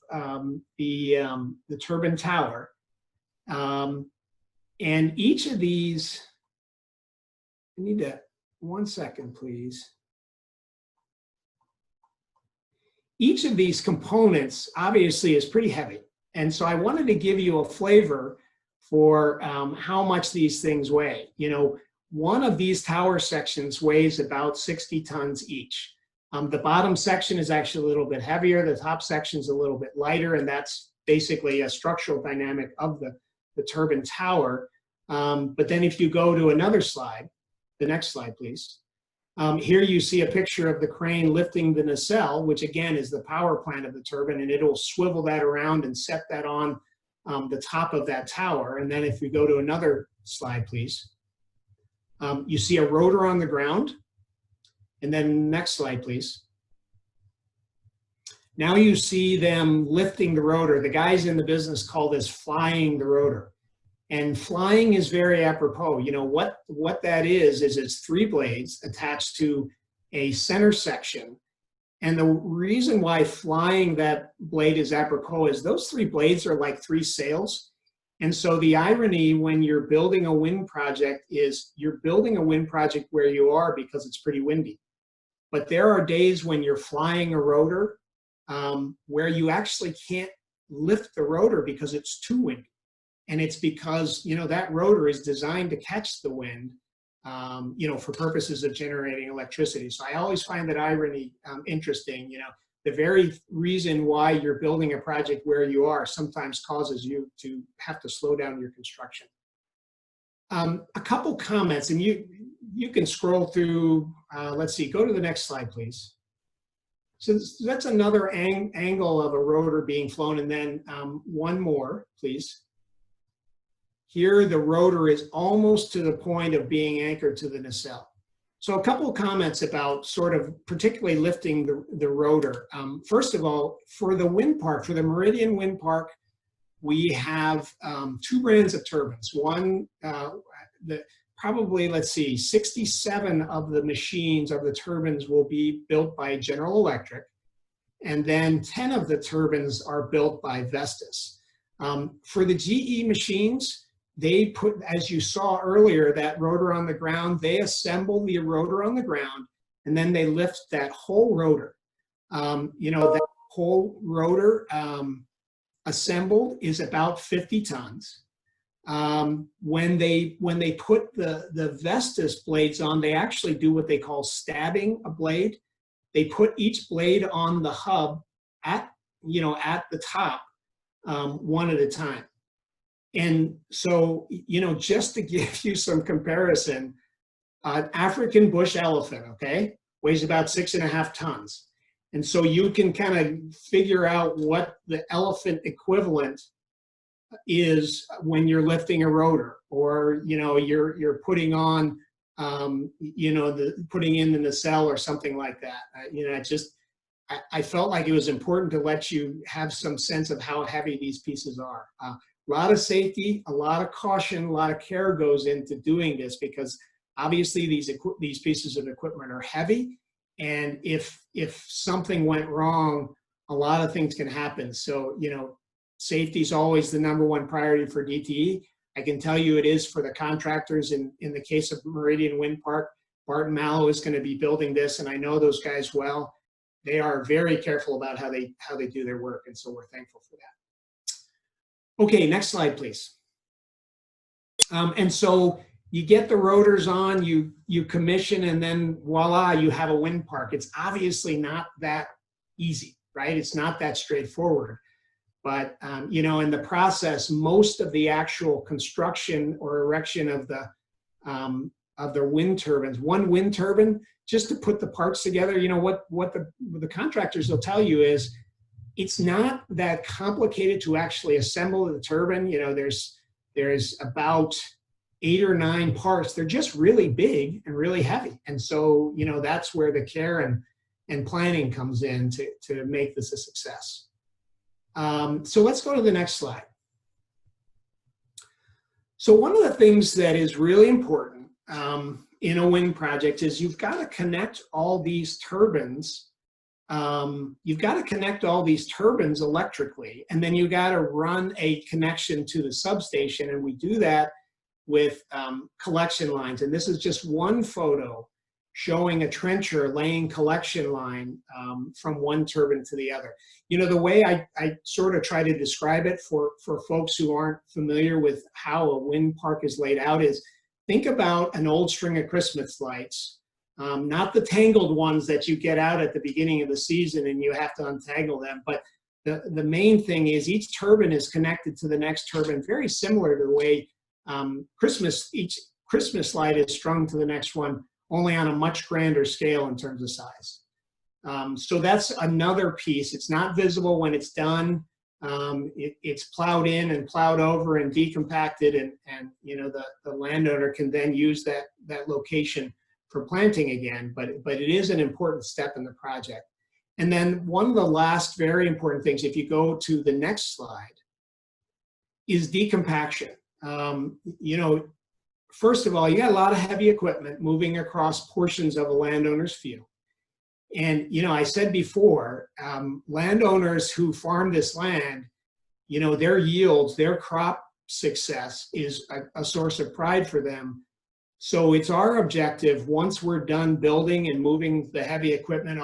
the turbine tower. And each of these, I need to, 1 second, please. Each of these components obviously is pretty heavy. And so I wanted to give you a flavor for how much these things weigh. You know, one of these tower sections weighs about 60 tons each. The bottom section is actually a little bit heavier. The top section is a little bit lighter, and that's basically a structural dynamic of the turbine tower. But then if you go to another slide, the next slide, please. Here you see a picture of the crane lifting the nacelle, which again is the power plant of the turbine, and it'll swivel that around and set that on the top of that tower. And then if we go to another slide, please. You see a rotor on the ground. And then next slide, please. Now you see them lifting the rotor. The guys in the business call this flying the rotor. And flying is very apropos. You know, what that is it's 3 blades attached to a center section. And the reason why flying that blade is apropos is those 3 blades are like 3 sails. And so the irony when you're building a wind project is you're building a wind project where you are because it's pretty windy. But there are days when you're flying a rotor where you actually can't lift the rotor because it's too windy. And it's because, you know, that rotor is designed to catch the wind, you know, for purposes of generating electricity. So I always find that irony interesting. You know, the very reason why you're building a project where you are sometimes causes you to have to slow down your construction. A couple comments, and you can scroll through, let's see, go to the next slide, please. So that's another angle of a rotor being flown, and then one more, please. Here, the rotor is almost to the point of being anchored to the nacelle. So a couple of comments about sort of particularly lifting the rotor. First of all, for the wind park, for the Meridian Wind Park, we have 2 brands of turbines. One, probably, let's see, 67 of the machines of the turbines will be built by General Electric, and then 10 of the turbines are built by Vestas. For the GE machines, they put, as you saw earlier, that rotor on the ground, they assemble the rotor on the ground, and then they lift that whole rotor. You know, that whole rotor assembled is about 50 tons. When they put the Vestas blades on, they actually do what they call stabbing a blade. They put each blade on the hub at the top, one at a time. And so, you know, just to give you some comparison, African bush elephant, okay, weighs about 6.5 tons. And so you can kind of figure out what the elephant equivalent is when you're lifting a rotor, or, you know, you're putting on, you know, putting in the nacelle or something like that. You know, I felt like it was important to let you have some sense of how heavy these pieces are. A lot of safety, a lot of caution, a lot of care goes into doing this, because obviously these pieces of equipment are heavy, and if something went wrong, a lot of things can happen. So, you know, safety is always the #1 priority for DTE. I can tell you it is for the contractors. In the case of Meridian Wind Park, Barton Mallow is going to be building this, and I know those guys well. They are very careful about how they do their work, and so we're thankful for that. Okay, next slide, please. And so you get the rotors on, you commission, and then voila, you have a wind park. It's obviously not that easy, right? It's not that straightforward. But, you know, in the process, most of the actual construction or erection of the wind turbines, one wind turbine, just to put the parts together, you know, what the contractors will tell you is it's not that complicated to actually assemble the turbine. You know, there's about 8 or 9 parts. They're just really big and really heavy. And so, you know, that's where the care and planning comes in to make this a success. So let's go to the next slide. So one of the things that is really important in a wind project is you've got to connect all these turbines. You've got to connect all these turbines electrically, and then you've got to run a connection to the substation, and we do that with collection lines. And this is just one photo showing a trencher laying collection line from one turbine to the other. You know, the way I sort of try to describe it for folks who aren't familiar with how a wind park is laid out is, think about an old string of Christmas lights, not the tangled ones that you get out at the beginning of the season and you have to untangle them, but the main thing is each turbine is connected to the next turbine, very similar to the way each Christmas light is strung to the next one. only on a much grander scale in terms of size. So that's another piece. It's not visible when it's done. It's plowed in and plowed over and decompacted, and you know, the landowner can then use that location for planting again, but it is an important step in the project. And then one of the last very important things, if you go to the next slide, is decompaction. You know, first of all, you got a lot of heavy equipment moving across portions of a landowner's field. And, you know, I said before, landowners who farm this land, you know, their yields, their crop success is a source of pride for them. So it's our objective, once we're done building and moving the heavy equipment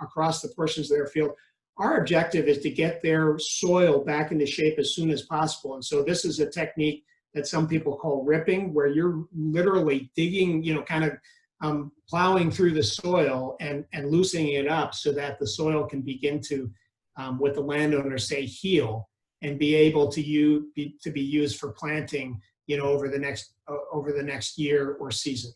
across the portions of their field, our objective is to get their soil back into shape as soon as possible. And so this is a technique that some people call ripping, where you're literally digging, you know, kind of plowing through the soil and loosening it up so that the soil can begin to, what the landowners say, heal, and be able to be used for planting, you know, over the next year or season.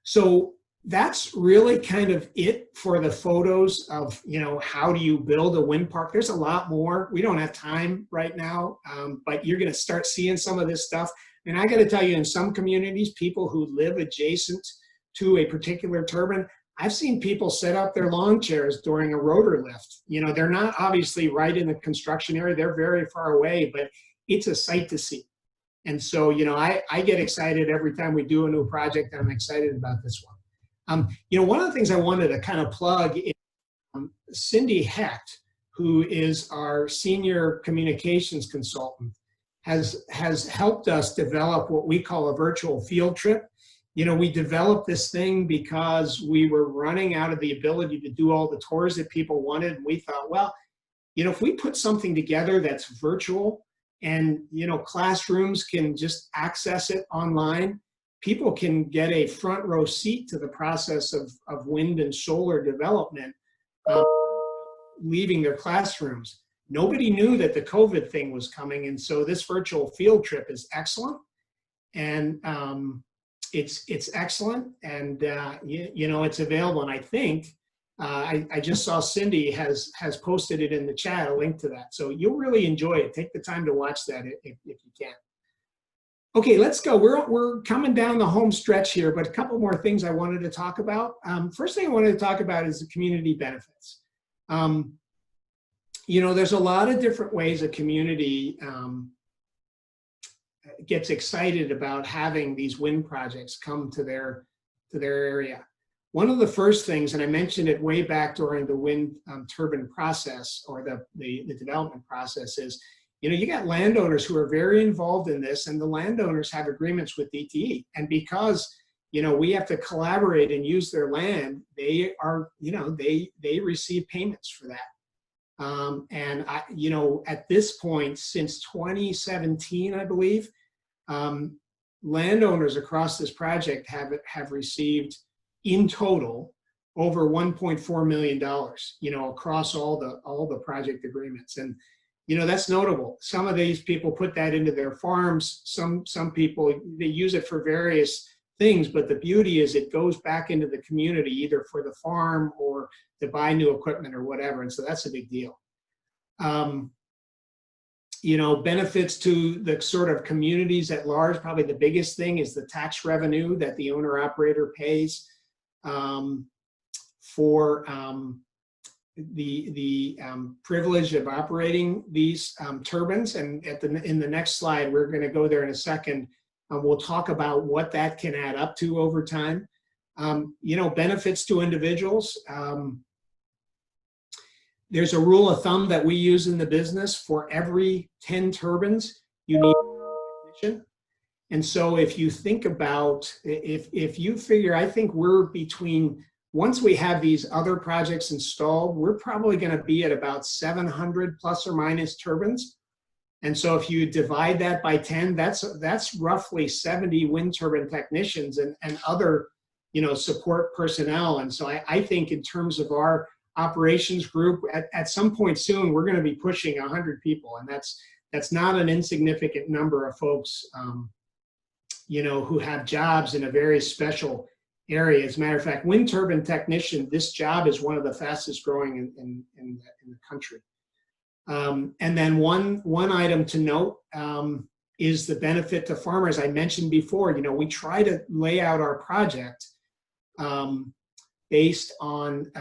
So that's really kind of it for the photos of, you know, how do you build a wind park. There's a lot more. We don't have time right now, but you're going to start seeing some of this stuff. And I got to tell you, in some communities, people who live adjacent to a particular turbine, I've seen people set up their lawn chairs during a rotor lift. You know, they're not obviously right in the construction area. They're very far away, but it's a sight to see. And so, you know, I get excited every time we do a new project. I'm excited about this one. You know, one of the things I wanted to kind of plug is Cindy Hecht, who is our senior communications consultant, has helped us develop what we call a virtual field trip. You know, we developed this thing because we were running out of the ability to do all the tours that people wanted. And we thought, well, you know, if we put something together that's virtual and, you know, classrooms can just access it online, people can get a front row seat to the process of wind and solar development, leaving their classrooms. Nobody knew that the COVID thing was coming. And so this virtual field trip is excellent. And it's excellent. And, you know, it's available. And I think, I just saw Cindy has posted it in the chat, a link to that. So you'll really enjoy it. Take the time to watch that if you can. Okay, let's go. We're coming down the home stretch here, but a couple more things I wanted to talk about. First thing I wanted to talk about is the community benefits. You know, there's a lot of different ways a community gets excited about having these wind projects come to their area. One of the first things, and I mentioned it way back during the wind turbine process or the development process, is, you know, you got landowners who are very involved in this, and the landowners have agreements with DTE. And because, you know, we have to collaborate and use their land, they are, you know, they receive payments for that. And you know, at this point, since 2017, I believe, landowners across this project have received in total over $1.4 million, you know, across all the project agreements. And, you know, that's notable. Some of these people put that into their farms. Some people, they use it for various things, but the beauty is it goes back into the community, either for the farm or to buy new equipment or whatever. And so that's a big deal. You know, benefits to the sort of communities at large, probably the biggest thing is the tax revenue that the owner operator pays for the privilege of operating these turbines. And in the next slide, we're going to go there in a second. We'll talk about what that can add up to over time. You know, benefits to individuals. There's a rule of thumb that we use in the business: for every 10 turbines, you need a technician. And so if you think about, if you figure, I think we're between, once we have these other projects installed, we're probably going to be at about 700 plus or minus turbines. And so if you divide that by 10, that's roughly 70 wind turbine technicians and other, you know, support personnel. And so I think in terms of our operations group, at some point soon, we're going to be pushing 100 people. And that's not an insignificant number of folks who have jobs in a very special area. As a matter of fact, wind turbine technician, this job is one of the fastest growing in the country. And then one item to note is the benefit to farmers. I mentioned before, we try to lay out our project based on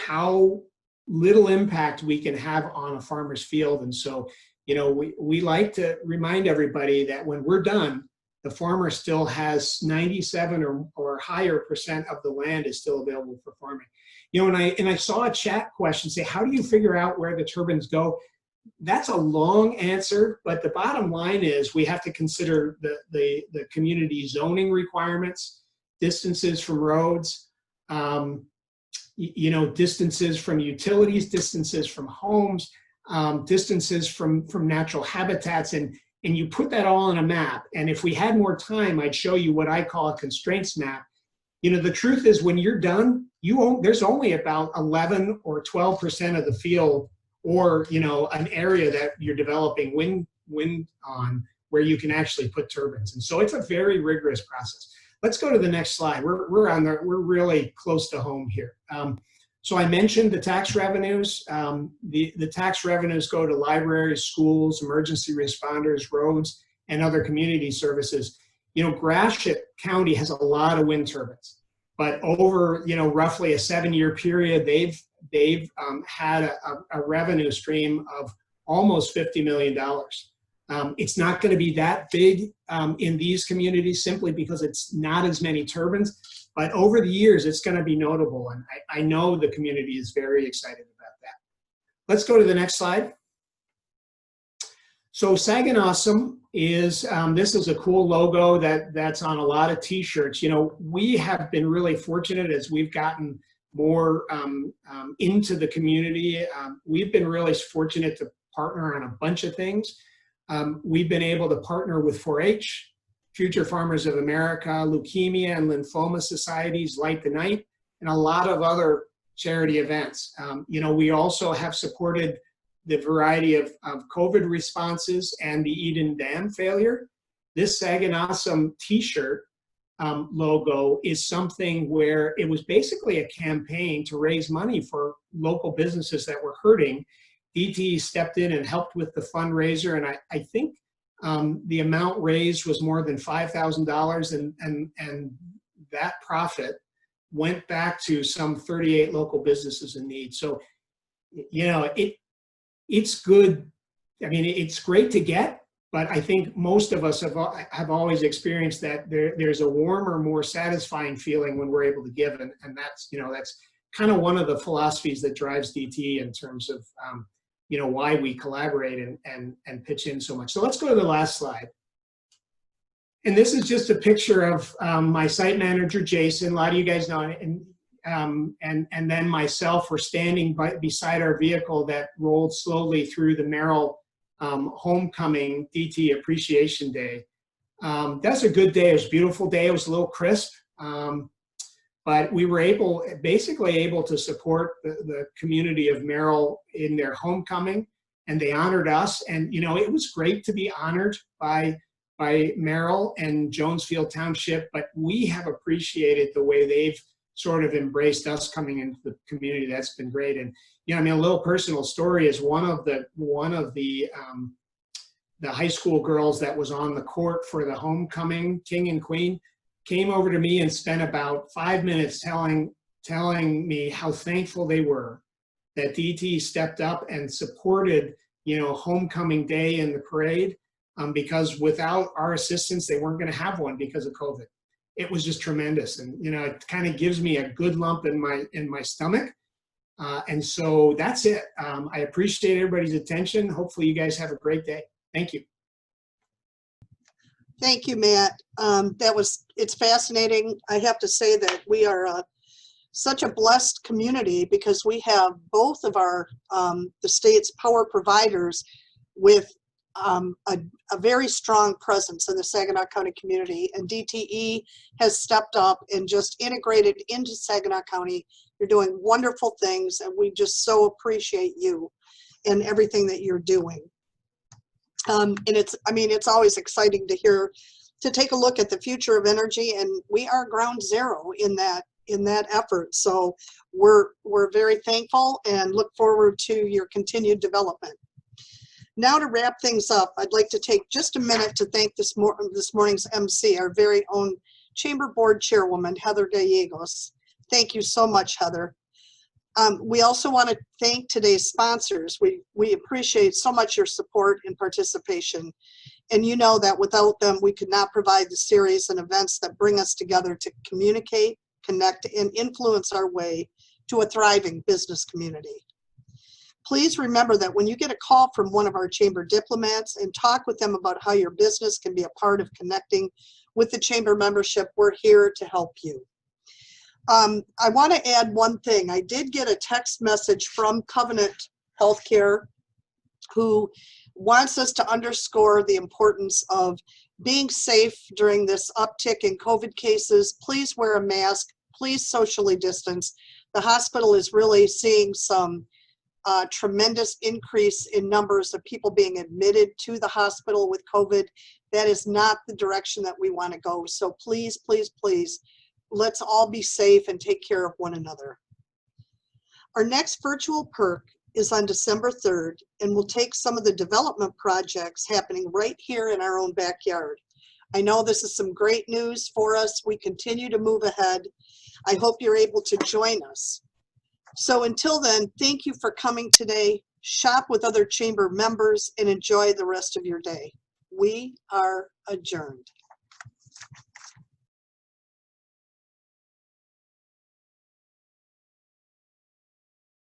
how little impact we can have on a farmer's field. And so, we like to remind everybody that when we're done, the farmer still has 97 or higher % of the land is still available for farming. And I saw a chat question say, how do you figure out where the turbines go? That's a long answer, but the bottom line is we have to consider the community zoning requirements, distances from roads, distances from utilities, distances from homes, distances from natural habitats, and you put that all on a map. And if we had more time, I'd show you what I call a constraints map. The truth is, when you're done, there's only about 11 or 12% of the field, or an area that you're developing wind on, where you can actually put turbines. And so it's a very rigorous process. Let's go to the next slide. We're really close to home here. So I mentioned the tax revenues. The tax revenues go to libraries, schools, emergency responders, roads, and other community services. Gratiot County has a lot of wind turbines, but over roughly a 7-year period, they've had a revenue stream of almost $50 million. It's not going to be that big in these communities simply because it's not as many turbines, but over the years, it's going to be notable. And I know the community is very excited about that. Let's go to the next slide. So Saginaw is, this is a cool logo that's on a lot of t-shirts. We have been really fortunate as we've gotten more into the community. We've been really fortunate to partner on a bunch of things. We've been able to partner with 4-H, Future Farmers of America, Leukemia and Lymphoma Societies, Light the Night, and a lot of other charity events. We also have supported the variety of COVID responses and the Eden Dam failure. This Saginaw t-shirt logo is something where it was basically a campaign to raise money for local businesses that were hurting. DTE stepped in and helped with the fundraiser, and I think the amount raised was more than $5,000, and that profit went back to some 38 local businesses in need. So, it's good. I mean, it's great to get, but I think most of us have always experienced that there's a warmer, more satisfying feeling when we're able to give, and that's kind of one of the philosophies that drives DTE in terms of why we collaborate and pitch in so much. So let's go to the last slide. And this is just a picture of my site manager, Jason. A lot of you guys know, and then myself were standing beside our vehicle that rolled slowly through the Merrill Homecoming DTE Appreciation Day. That's a good day. It was a beautiful day. It was a little crisp. But we were basically able to support the community of Merrill in their homecoming, and they honored us. And it was great to be honored by Merrill and Jonesfield Township, but we have appreciated the way they've sort of embraced us coming into the community. That's been great. And a little personal story is one of the high school girls that was on the court for the homecoming king and queen came over to me and spent about 5 minutes telling me how thankful they were that DTE stepped up and supported, homecoming day in the parade, because without our assistance, they weren't going to have one because of COVID. It was just tremendous, and it kind of gives me a good lump in my stomach. And so that's it. I appreciate everybody's attention. Hopefully, you guys have a great day. Thank you. Thank you, Matt. It's fascinating. I have to say that we are such a blessed community because we have both of our the state's power providers with a very strong presence in the Saginaw County community, and DTE has stepped up and just integrated into Saginaw County. You're doing wonderful things, and we just so appreciate you and everything that you're doing. And it's always exciting to take a look at the future of energy, and we are ground zero in that effort. So we're very thankful and look forward to your continued development. Now to wrap things up, I'd like to take just a minute to thank this morning's MC, our very own Chamber Board Chairwoman, Heather Gallegos. Thank you so much, Heather. We also want to thank today's sponsors. We appreciate so much your support and participation. And you know that without them, we could not provide the series and events that bring us together to communicate, connect, and influence our way to a thriving business community. Please remember that when you get a call from one of our Chamber diplomats and talk with them about how your business can be a part of connecting with the Chamber membership, we're here to help you. I want to add one thing. I did get a text message from Covenant Healthcare, who wants us to underscore the importance of being safe during this uptick in COVID cases. Please wear a mask. Please socially distance. The hospital is really seeing some tremendous increase in numbers of people being admitted to the hospital with COVID. That is not the direction that we want to go. So please, please, please, let's all be safe and take care of one another. Our next virtual Perc is on December 3rd, and we'll take some of the development projects happening right here in our own backyard. I know this is some great news for us. We continue to move ahead. I hope you're able to join us. So until then, thank you for coming today. Shop with other Chamber members and enjoy the rest of your day. We are adjourned.